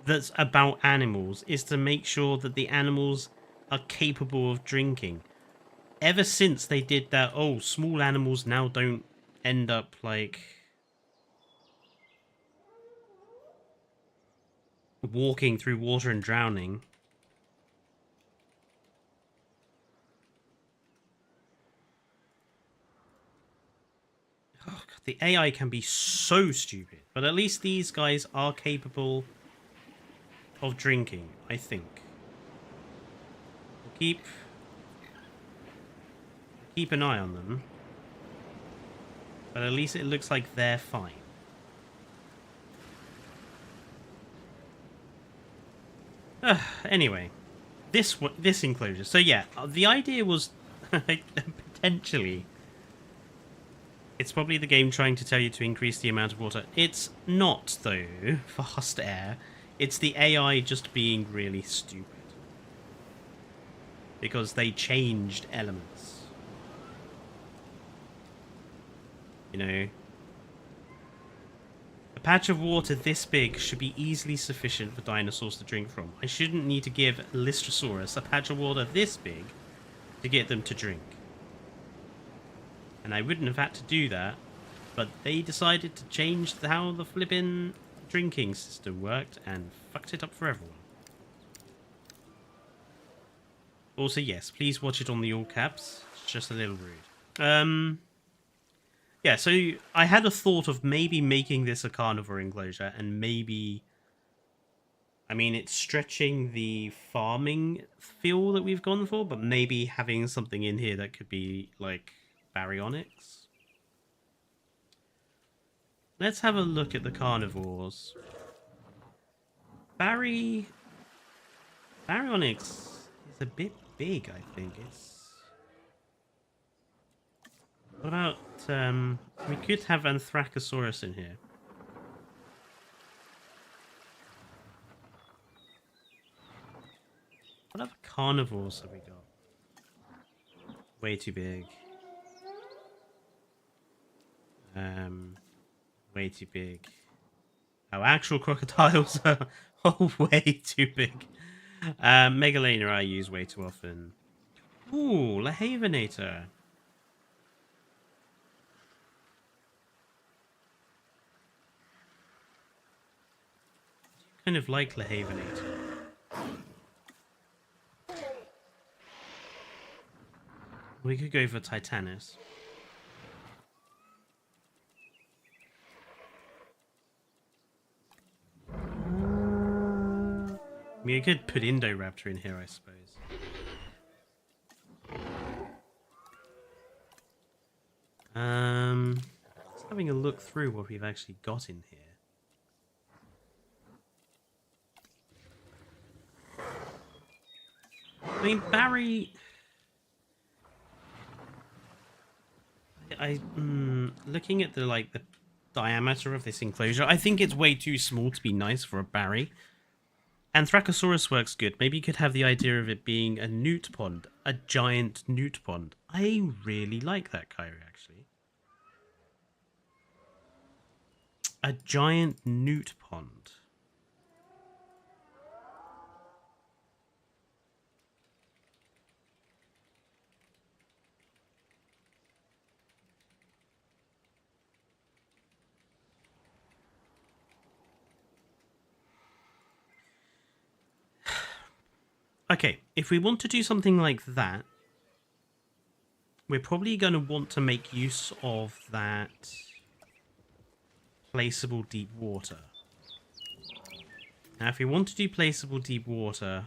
that's about animals is to make sure that the animals are capable of drinking. Ever since they did that, oh, small animals now don't end up like walking through water and drowning. Oh, God, the AI can be so stupid, but at least these guys are capable of drinking, I think. We'll keep an eye on them, but at least it looks like they're fine. Anyway, this enclosure. So yeah, the idea was potentially it's probably the game trying to tell you to increase the amount of water. It's not, though, fast air. It's the AI just being really stupid. Because they changed elements. You know? A patch of water this big should be easily sufficient for dinosaurs to drink from. I shouldn't need to give Lystrosaurus a patch of water this big to get them to drink. And I wouldn't have had to do that, but they decided to change how the flippin' drinking system worked and fucked it up for everyone. Also, yes, please watch it on the all caps. It's just a little rude. Yeah, so I had a thought of maybe making this a carnivore enclosure and maybe... I mean, it's stretching the farming feel that we've gone for, but maybe having something in here that could be, like, baryonyx. Let's have a look at the carnivores. Baryonyx is a bit big, I think. What about, we could have Anthracosaurus in here. What other carnivores have we got? Way too big. Way too big. Oh, actual crocodiles are way too big. Megalena I use way too often. Ooh, Lahavinator. Kind of like Lahavinator. We could go for Titanus. I mean, I could put Indoraptor in here, I suppose. Just having a look through what we've actually got in here. I mean, Barry... looking at the diameter of this enclosure, I think it's way too small to be nice for a Barry. Anthracosaurus works good. Maybe you could have the idea of it being a newt pond, a giant newt pond. I really like that, Kyrie, actually. A giant newt pond. Okay, if we want to do something like that, we're probably going to want to make use of that placeable deep water. Now, if we want to do placeable deep water,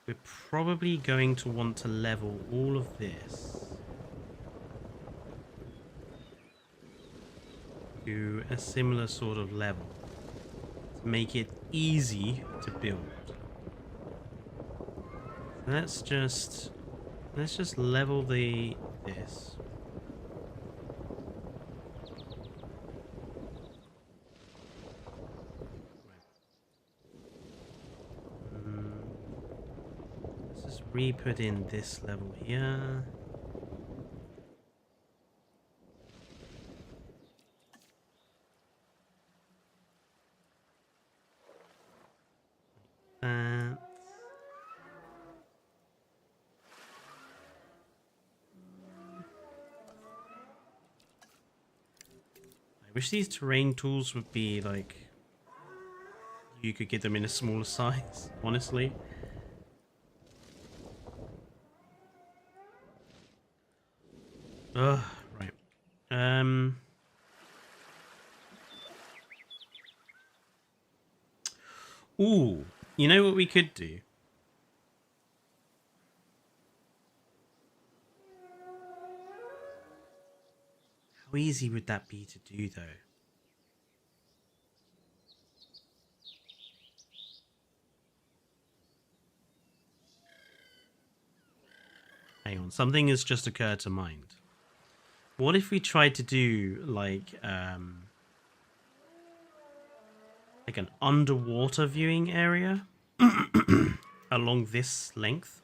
we're probably going to want to level all of this to a similar sort of level to make it easy to build. Let's just level this. Let's just re-put in this level here. That. I wish these terrain tools would be like, you could get them in a smaller size, honestly. Ugh, right. Ooh, you know what we could do? How easy would that be to do, though? Hang on, something has just occurred to mind. What if we tried to do like an underwater viewing area along this length?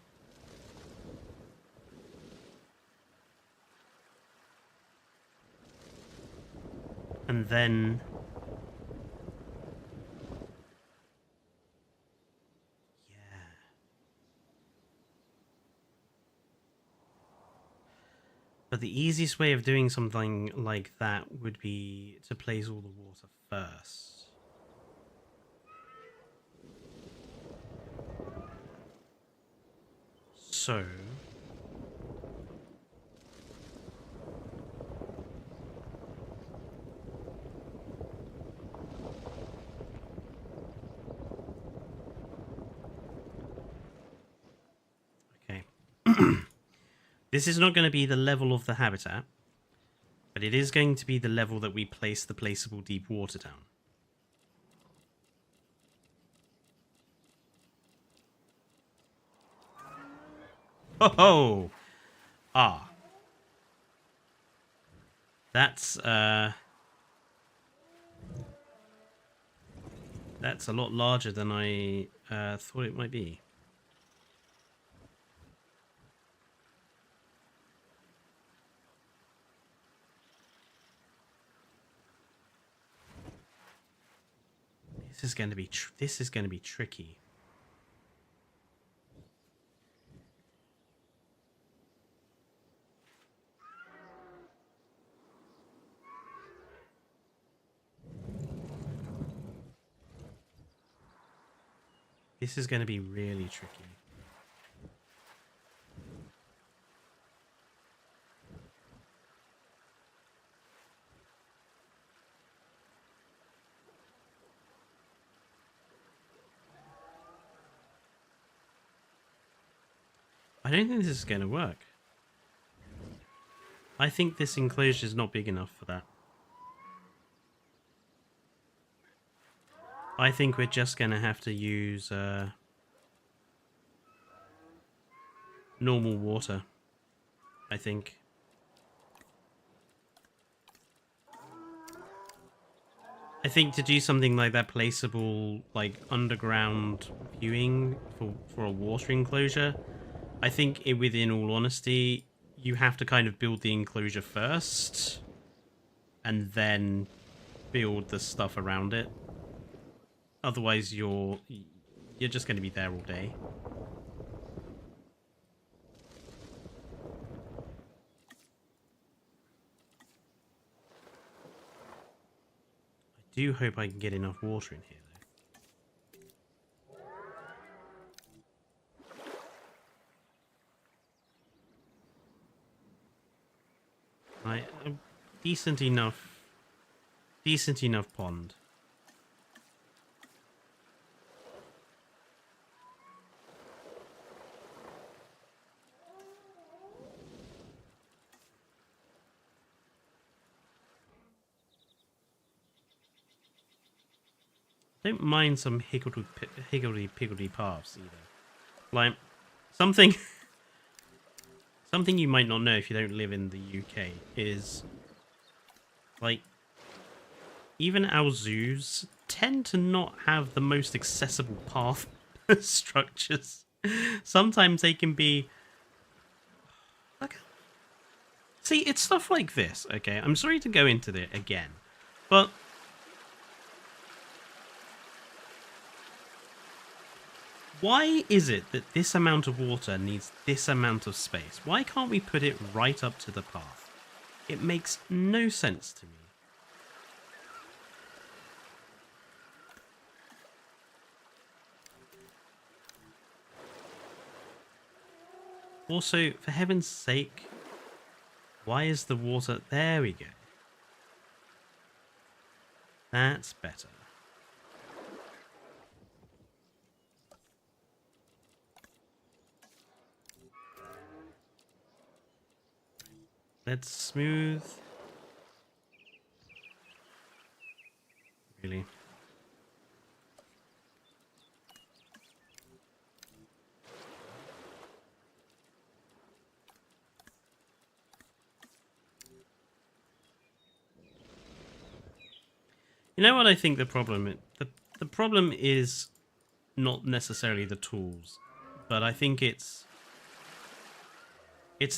And then but the easiest way of doing something like that would be to place all the water first. So... okay. This is not going to be the level of the habitat, but it is going to be the level that we place the placeable deep water down. Oh, ah, that's a lot larger than I thought it might be. This is going to be tricky. This is going to be really tricky. I don't think this is going to work. I think this enclosure is not big enough for that. I think we're just going to have to use normal water, I think. I think to do something like that placeable, like underground viewing for a water enclosure, I think within all honesty, you have to kind of build the enclosure first and then build the stuff around it. Otherwise, you're just going to be there all day. I do hope I can get enough water in here, though. A decent enough pond. Don't mind some higgledy-piggledy paths either. Like, something you might not know if you don't live in the UK is, like, even our zoos tend to not have the most accessible path structures. Sometimes they can be... Like, see, it's stuff like this, okay? I'm sorry to go into it again, but... why is it that this amount of water needs this amount of space? Why can't we put it right up to the path? It makes no sense to me. Also, for heaven's sake, why is the water... There we go. That's better. Let's smooth. Really. You know what I think the problem is? The problem is not necessarily the tools, but I think it's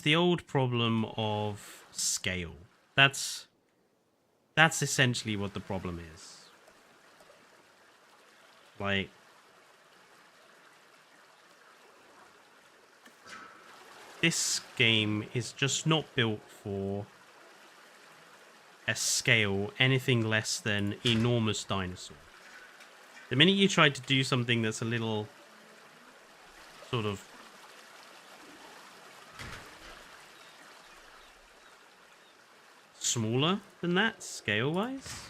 the old problem of scale. That's essentially what the problem is. Like, this game is just not built for a scale anything less than enormous dinosaur. The minute you try to do something that's a little sort of smaller than that, scale-wise,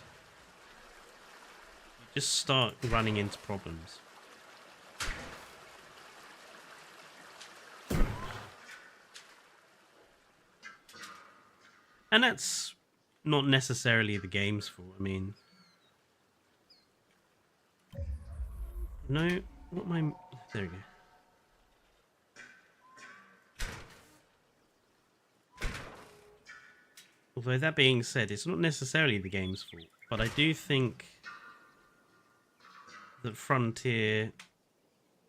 you just start running into problems. And that's not necessarily the game's fault. I mean, no, what am I... There we go. Although that being said, it's not necessarily the game's fault, but I do think that Frontier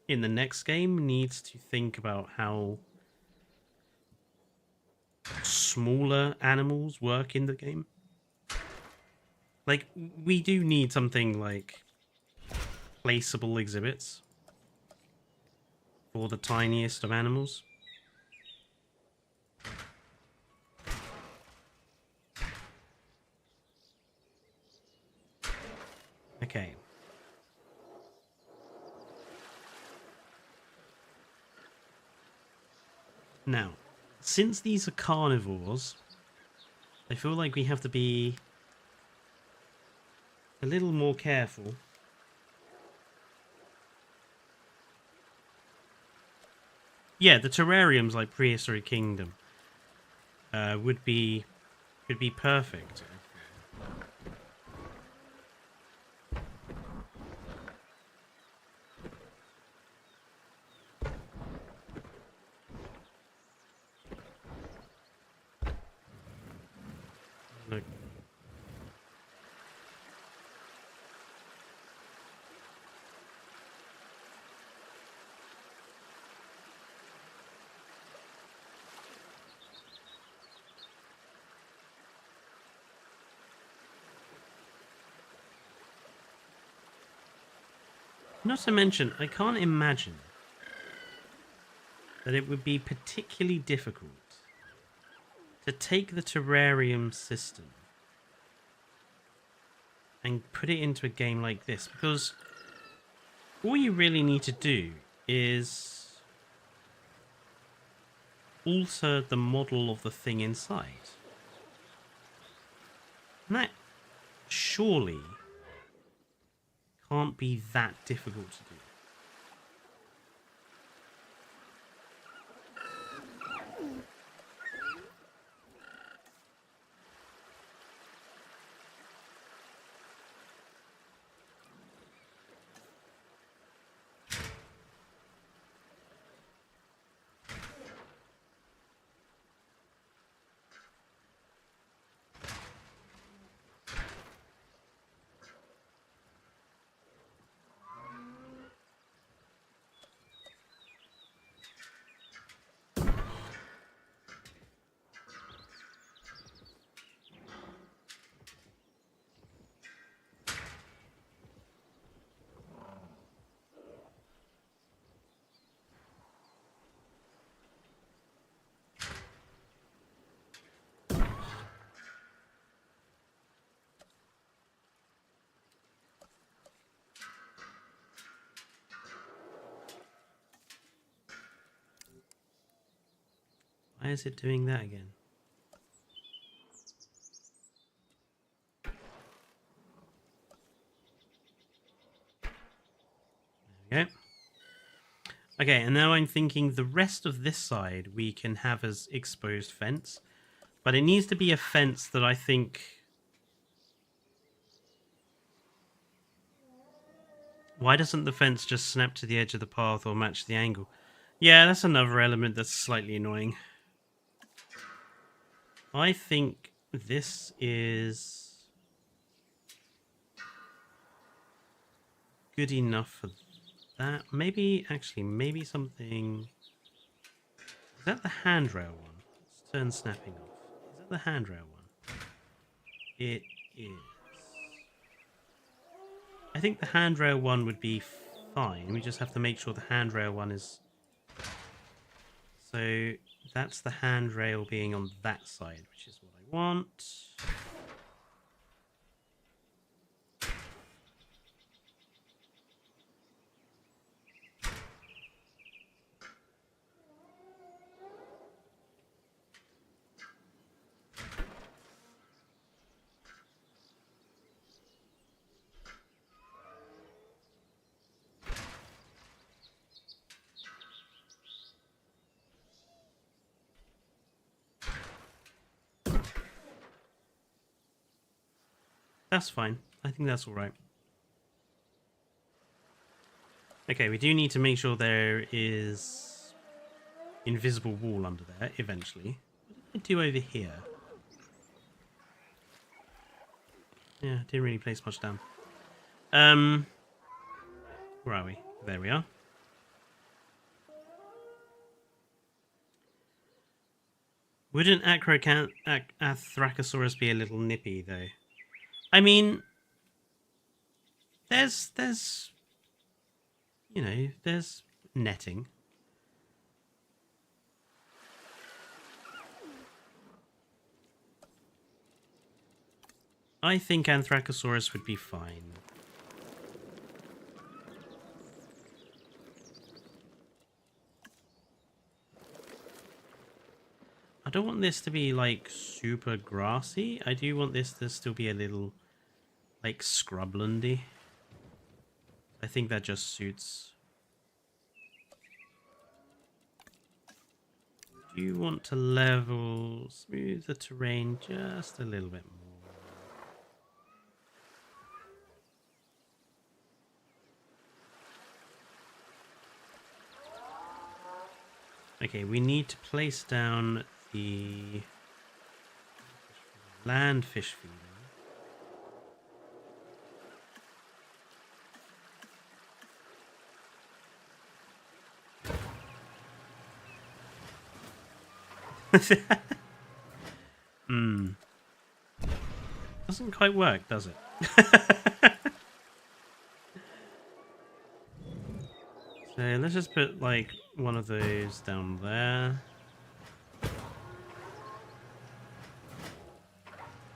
in the next game needs to think about how smaller animals work in the game. Like, we do need something like placeable exhibits for the tiniest of animals. Okay. Now, since these are carnivores, I feel like we have to be a little more careful. Yeah, the terrariums like Prehistory Kingdom could be perfect. Look. Not to mention, I can't imagine that it would be particularly difficult to take the terrarium system and put it into a game like this, because all you really need to do is alter the model of the thing inside. And that surely can't be that difficult to do. Why is it doing that again? There we go. Okay, and now I'm thinking the rest of this side we can have as exposed fence. But it needs to be a fence that I think... Why doesn't the fence just snap to the edge of the path or match the angle? Yeah, that's another element that's slightly annoying. I think this is good enough for that. Maybe, actually, maybe something... Is that the handrail one? Let's turn snapping off. Is that the handrail one? It is. I think the handrail one would be fine. We just have to make sure the handrail one is... So that's the handrail being on that side, which is what I want. That's fine. I think that's all right. Okay, we do need to make sure there is invisible wall under there eventually. What did I do over here? Yeah, didn't really place much down. Where are we? There we are. Wouldn't Athracosaurus be a little nippy though? I mean, there's you know, there's netting. I think Anthracosaurus would be fine. I don't want this to be like super grassy. I do want this to still be a little like scrublandy. I think that just suits. do want to level, smooth the terrain just a little bit more. Okay, we need to place down the land fish feeder. Doesn't quite work, does it? So let's just put like one of those down there.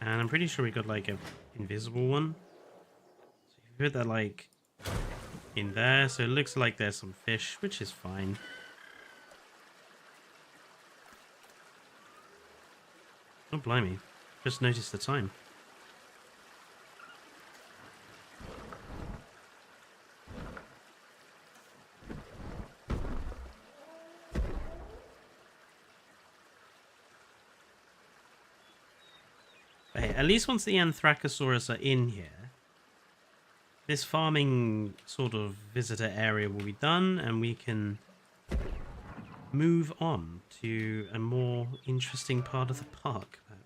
And I'm pretty sure we got like an invisible one. So you put that like in there, so it looks like there's some fish, which is fine. Oh blimey, just noticed the time. But hey, at least once the Anthracosaurus are in here, this farming sort of visitor area will be done, and we can move on to a more interesting part of the park, perhaps.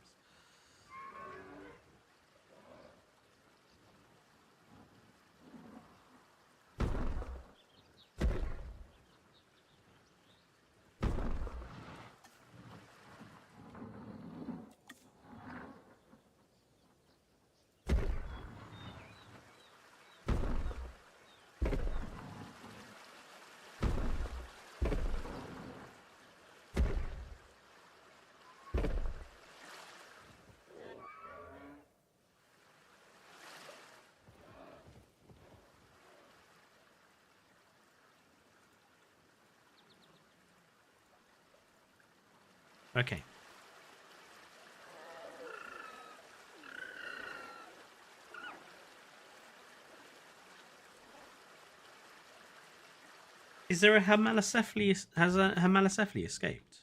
Okay. Is there a Hamalocephaly? Has a Hamalocephaly escaped?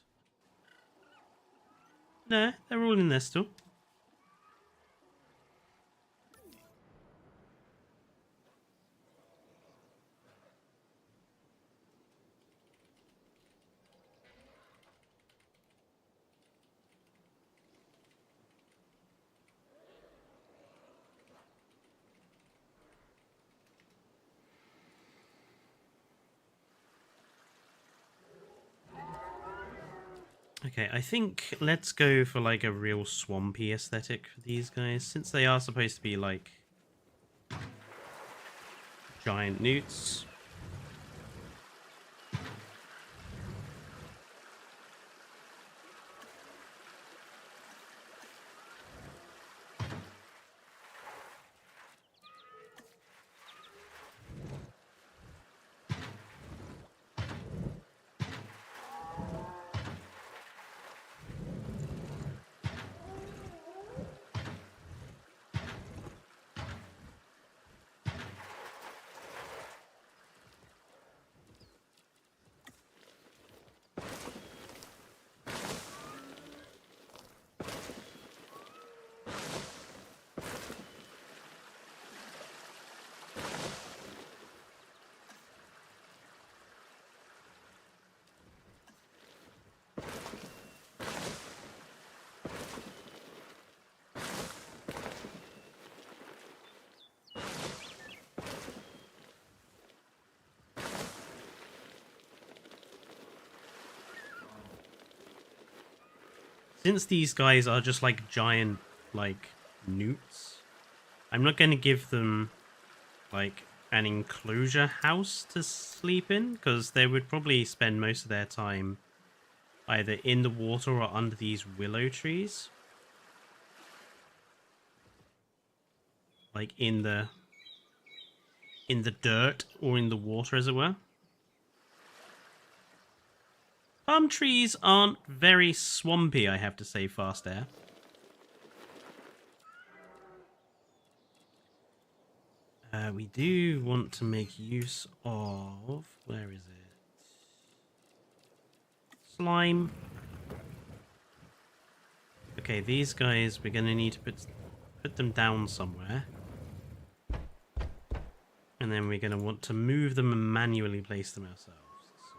No, they're all in there still. Okay, I think let's go for like a real swampy aesthetic for these guys, since they are supposed to be like giant newts. Since these guys are just like giant, like, newts, I'm not going to give them, like, an enclosure house to sleep in, because they would probably spend most of their time either in the water or under these willow trees. Like, in the dirt or in the water, as it were. Palm trees aren't very swampy, I have to say, Fast Air. We do want to make use of... Where is it? Slime. Okay, these guys, we're going to need to put them down somewhere. And then we're going to want to move them and manually place them ourselves. So,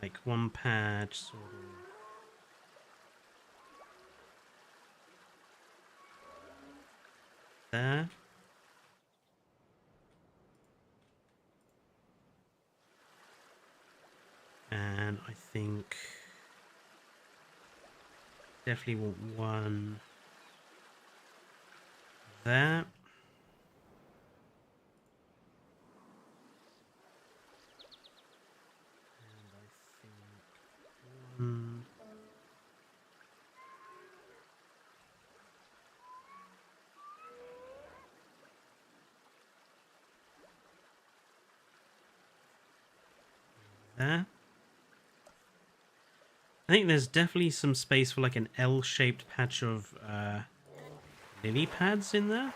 like one pad, sort of. There. And I think definitely want one there. And I think one there. I think there's definitely some space for like an L-shaped patch of lily pads in there.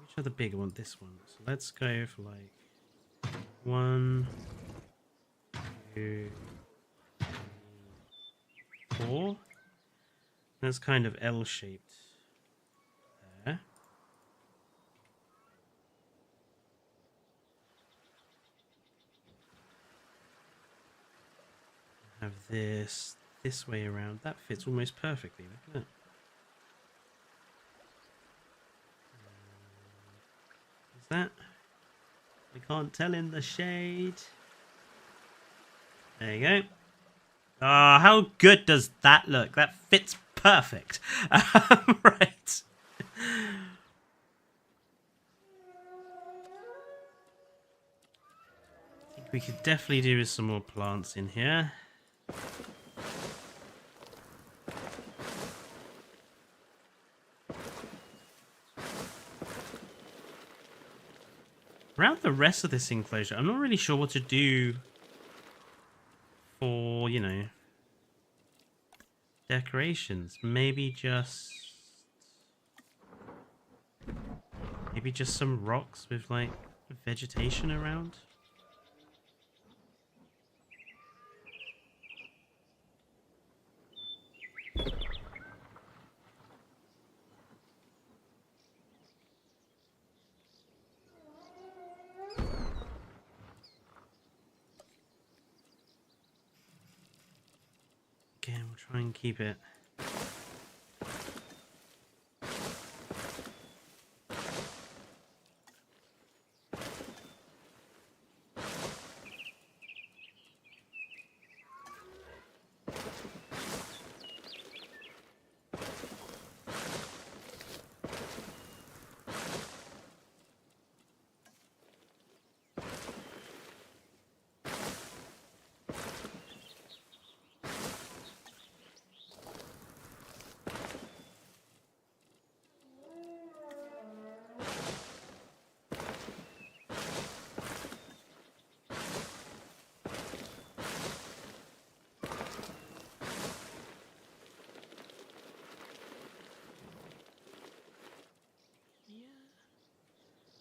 Which are the bigger one? This one. So let's go for like 1, 2, 3, 4. That's kind of L-shaped there. Have this way around. That fits almost perfectly. Look at that. Is that? I can't tell in the shade. There you go. Ah, how good does that look? That fits perfect. Right. I think we could definitely do with some more plants in here. Around the rest of this enclosure, I'm not really sure what to do for, you know, decorations. Maybe just some rocks with like vegetation around. Again, we'll try and keep it.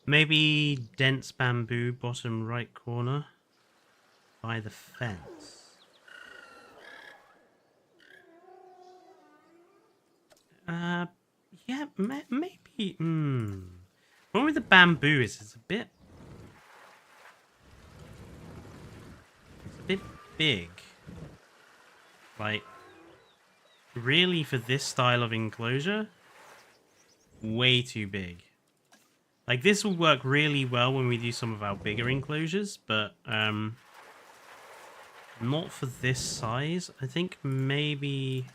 Maybe dense bamboo, bottom right corner by the fence. Yeah, maybe. Problem with the bamboo is it's a bit big. Like, really, for this style of enclosure, way too big. Like, this will work really well when we do some of our bigger enclosures, but not for this size. I think maybe...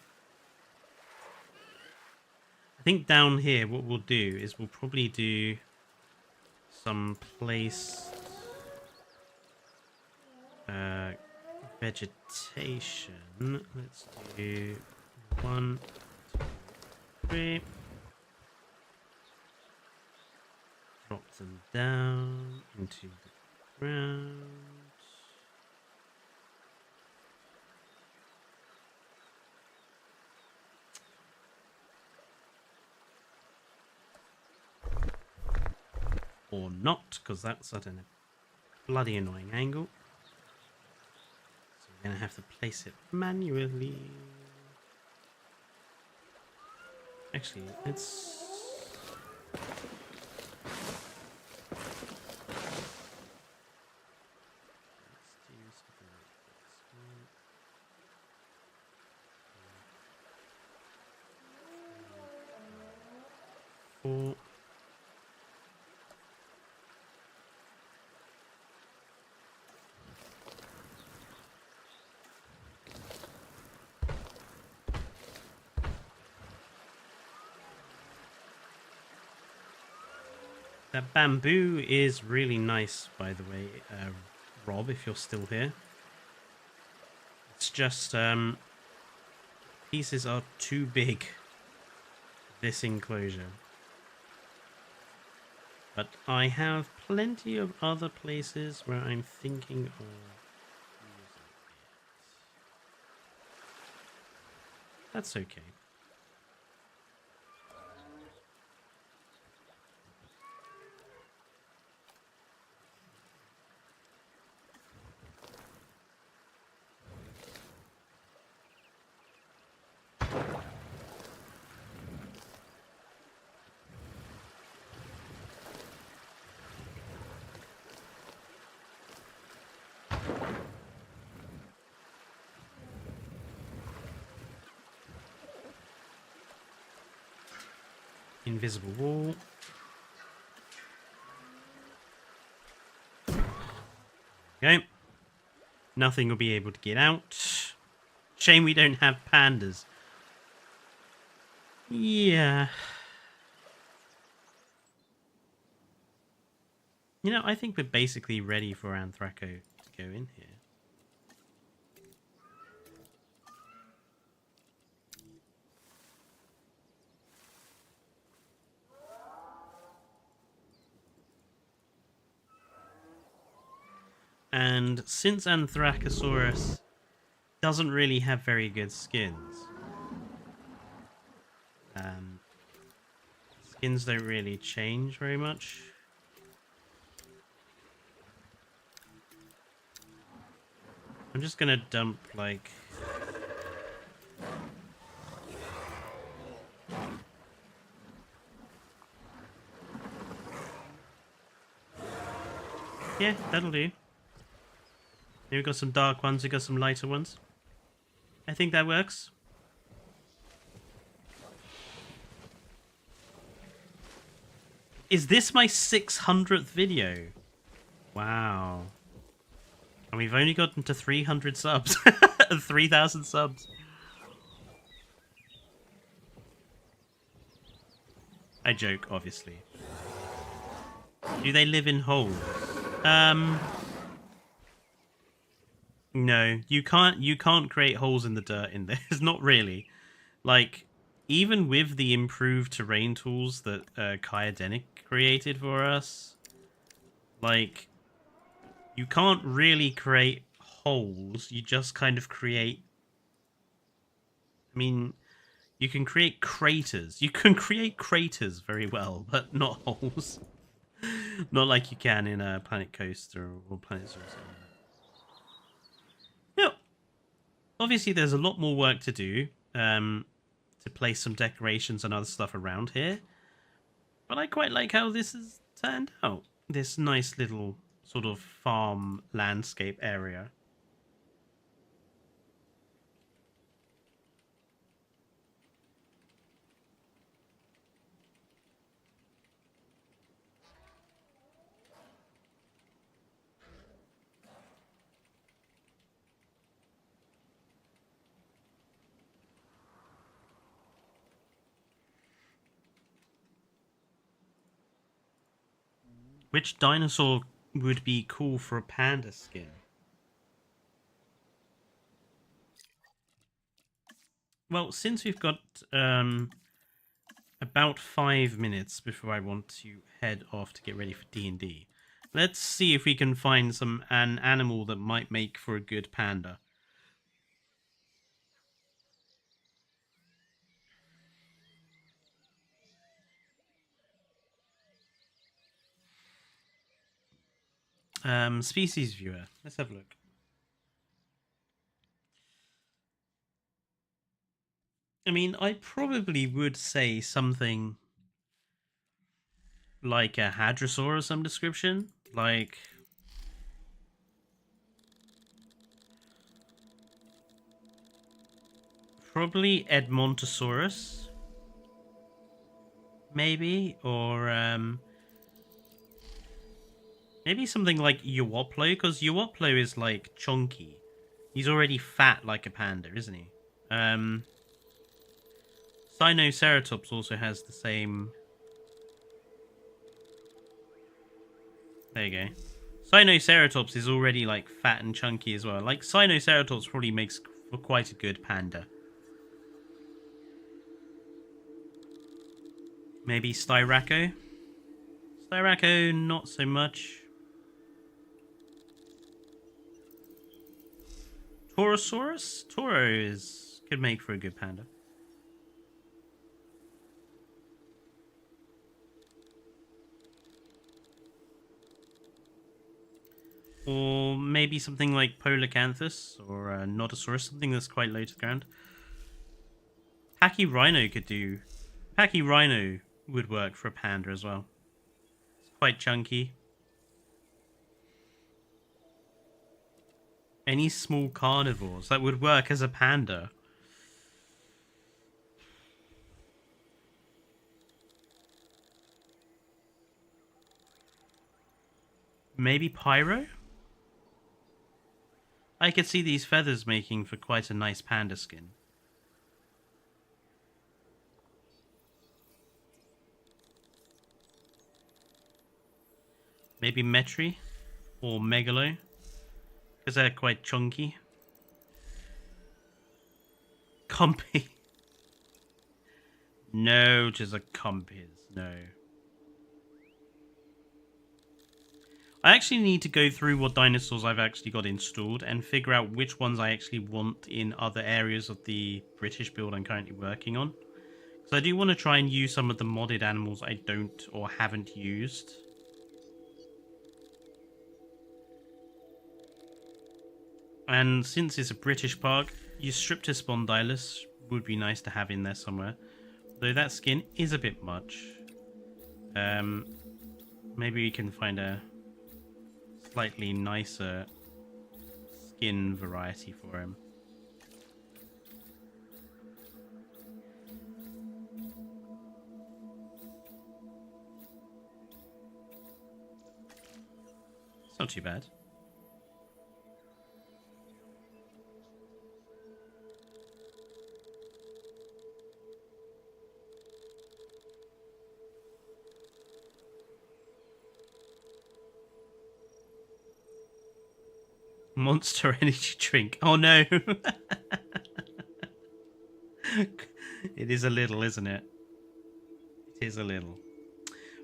I think down here what we'll do is we'll probably do some placed vegetation. Let's do 1, 2, 3. Drop them down into the ground. Or not, because that's at a bloody annoying angle. Gonna have to place it manually. Actually, let's... do something like this. 4. That bamboo is really nice, by the way, Rob, if you're still here. It's just, pieces are too big for this enclosure. But I have plenty of other places where I'm thinking of using it. That's okay. Invisible wall. Okay. Nothing will be able to get out. Shame we don't have pandas. Yeah. You know, I think we're basically ready for Anthraco to go in here. And since Anthracosaurus doesn't really have very good skins, skins don't really change very much. I'm just gonna dump, like... yeah, that'll do. Here we got some dark ones, we got some lighter ones. I think that works. Is this my 600th video? Wow. And we've only gotten to 300 subs. 3,000 subs. I joke, obviously. Do they live in holes? No, you can't create holes in the dirt in this. Not really. Like, even with the improved terrain tools that Kyodenic created for us, like, you can't really create holes. You just kind of create... I mean, you can create craters. You can create craters very well, but not holes. Not like you can in a Planet Coaster or Planet Zoo. Now, obviously there's a lot more work to do to place some decorations and other stuff around here. But I quite like how this has turned out. This nice little sort of farm landscape area. Which dinosaur would be cool for a panda skin? Well, since we've got about 5 minutes before I want to head off to get ready for D&D, let's see if we can find an animal that might make for a good panda. Species viewer. Let's have a look. I mean, I probably would say something like a hadrosaur or some description. Like, probably Edmontosaurus, maybe, or maybe something like Uwoplo, because Uwoplo is like chunky. He's already fat like a panda, isn't he? Sinoceratops also has the same. There you go. Sinoceratops is already like fat and chunky as well. Like Sinoceratops probably makes for quite a good panda. Maybe Styraco. Styraco, not so much. Torosaurus? Toro is could make for a good panda. Or maybe something like Polacanthus or Nodosaurus, something that's quite low to the ground. Pachyrhino could do. Pachyrhino would work for a panda as well. It's quite chunky. Any small carnivores that would work as a panda. Maybe Pyro? I could see these feathers making for quite a nice panda skin. Maybe Metri or Megalo, because they're quite chunky. Compy. No, just a Compys. No. I actually need to go through what dinosaurs I've actually got installed and figure out which ones I actually want in other areas of the British build I'm currently working on. Because I do want to try and use some of the modded animals I don't or haven't used. And since it's a British park, Eustriptus spondylus would be nice to have in there somewhere. Though that skin is a bit much. Maybe we can find a slightly nicer skin variety for him. It's not too bad. Monster energy drink. Oh no. It is a little, isn't it? It is a little.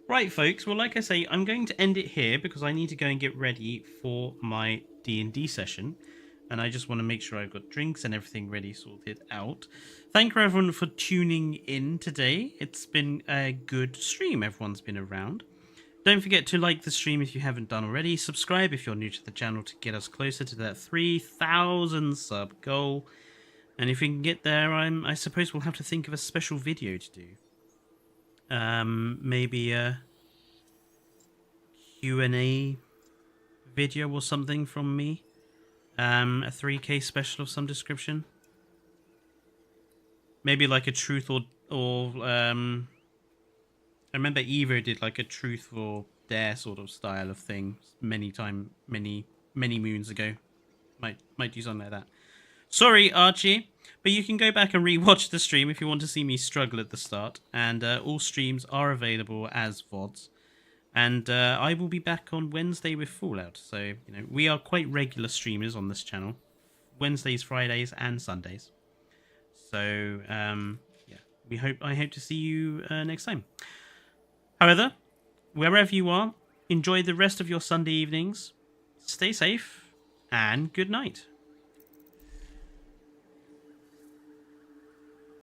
Right, folks. Well, like I say, I'm going to end it here because I need to go and get ready for my D&D session. And I just want to make sure I've got drinks and everything ready sorted out. Thank you, everyone, for tuning in today. It's been a good stream. Everyone's been around. Don't forget to like the stream if you haven't done already. Subscribe if you're new to the channel to get us closer to that 3,000 sub goal. And if we can get there, I suppose we'll have to think of a special video to do. Maybe a Q&A video or something from me. A 3K special of some description. Maybe like a truth or I remember Evo did like a truth or dare sort of style of thing many moons ago. Might do something like that. Sorry, Archie, but you can go back and rewatch the stream if you want to see me struggle at the start. And all streams are available as VODs. And I will be back on Wednesday with Fallout. So, you know, we are quite regular streamers on this channel. Wednesdays, Fridays, and Sundays. So, yeah, I hope to see you next time. However, wherever you are, enjoy the rest of your Sunday evenings. Stay safe, and good night.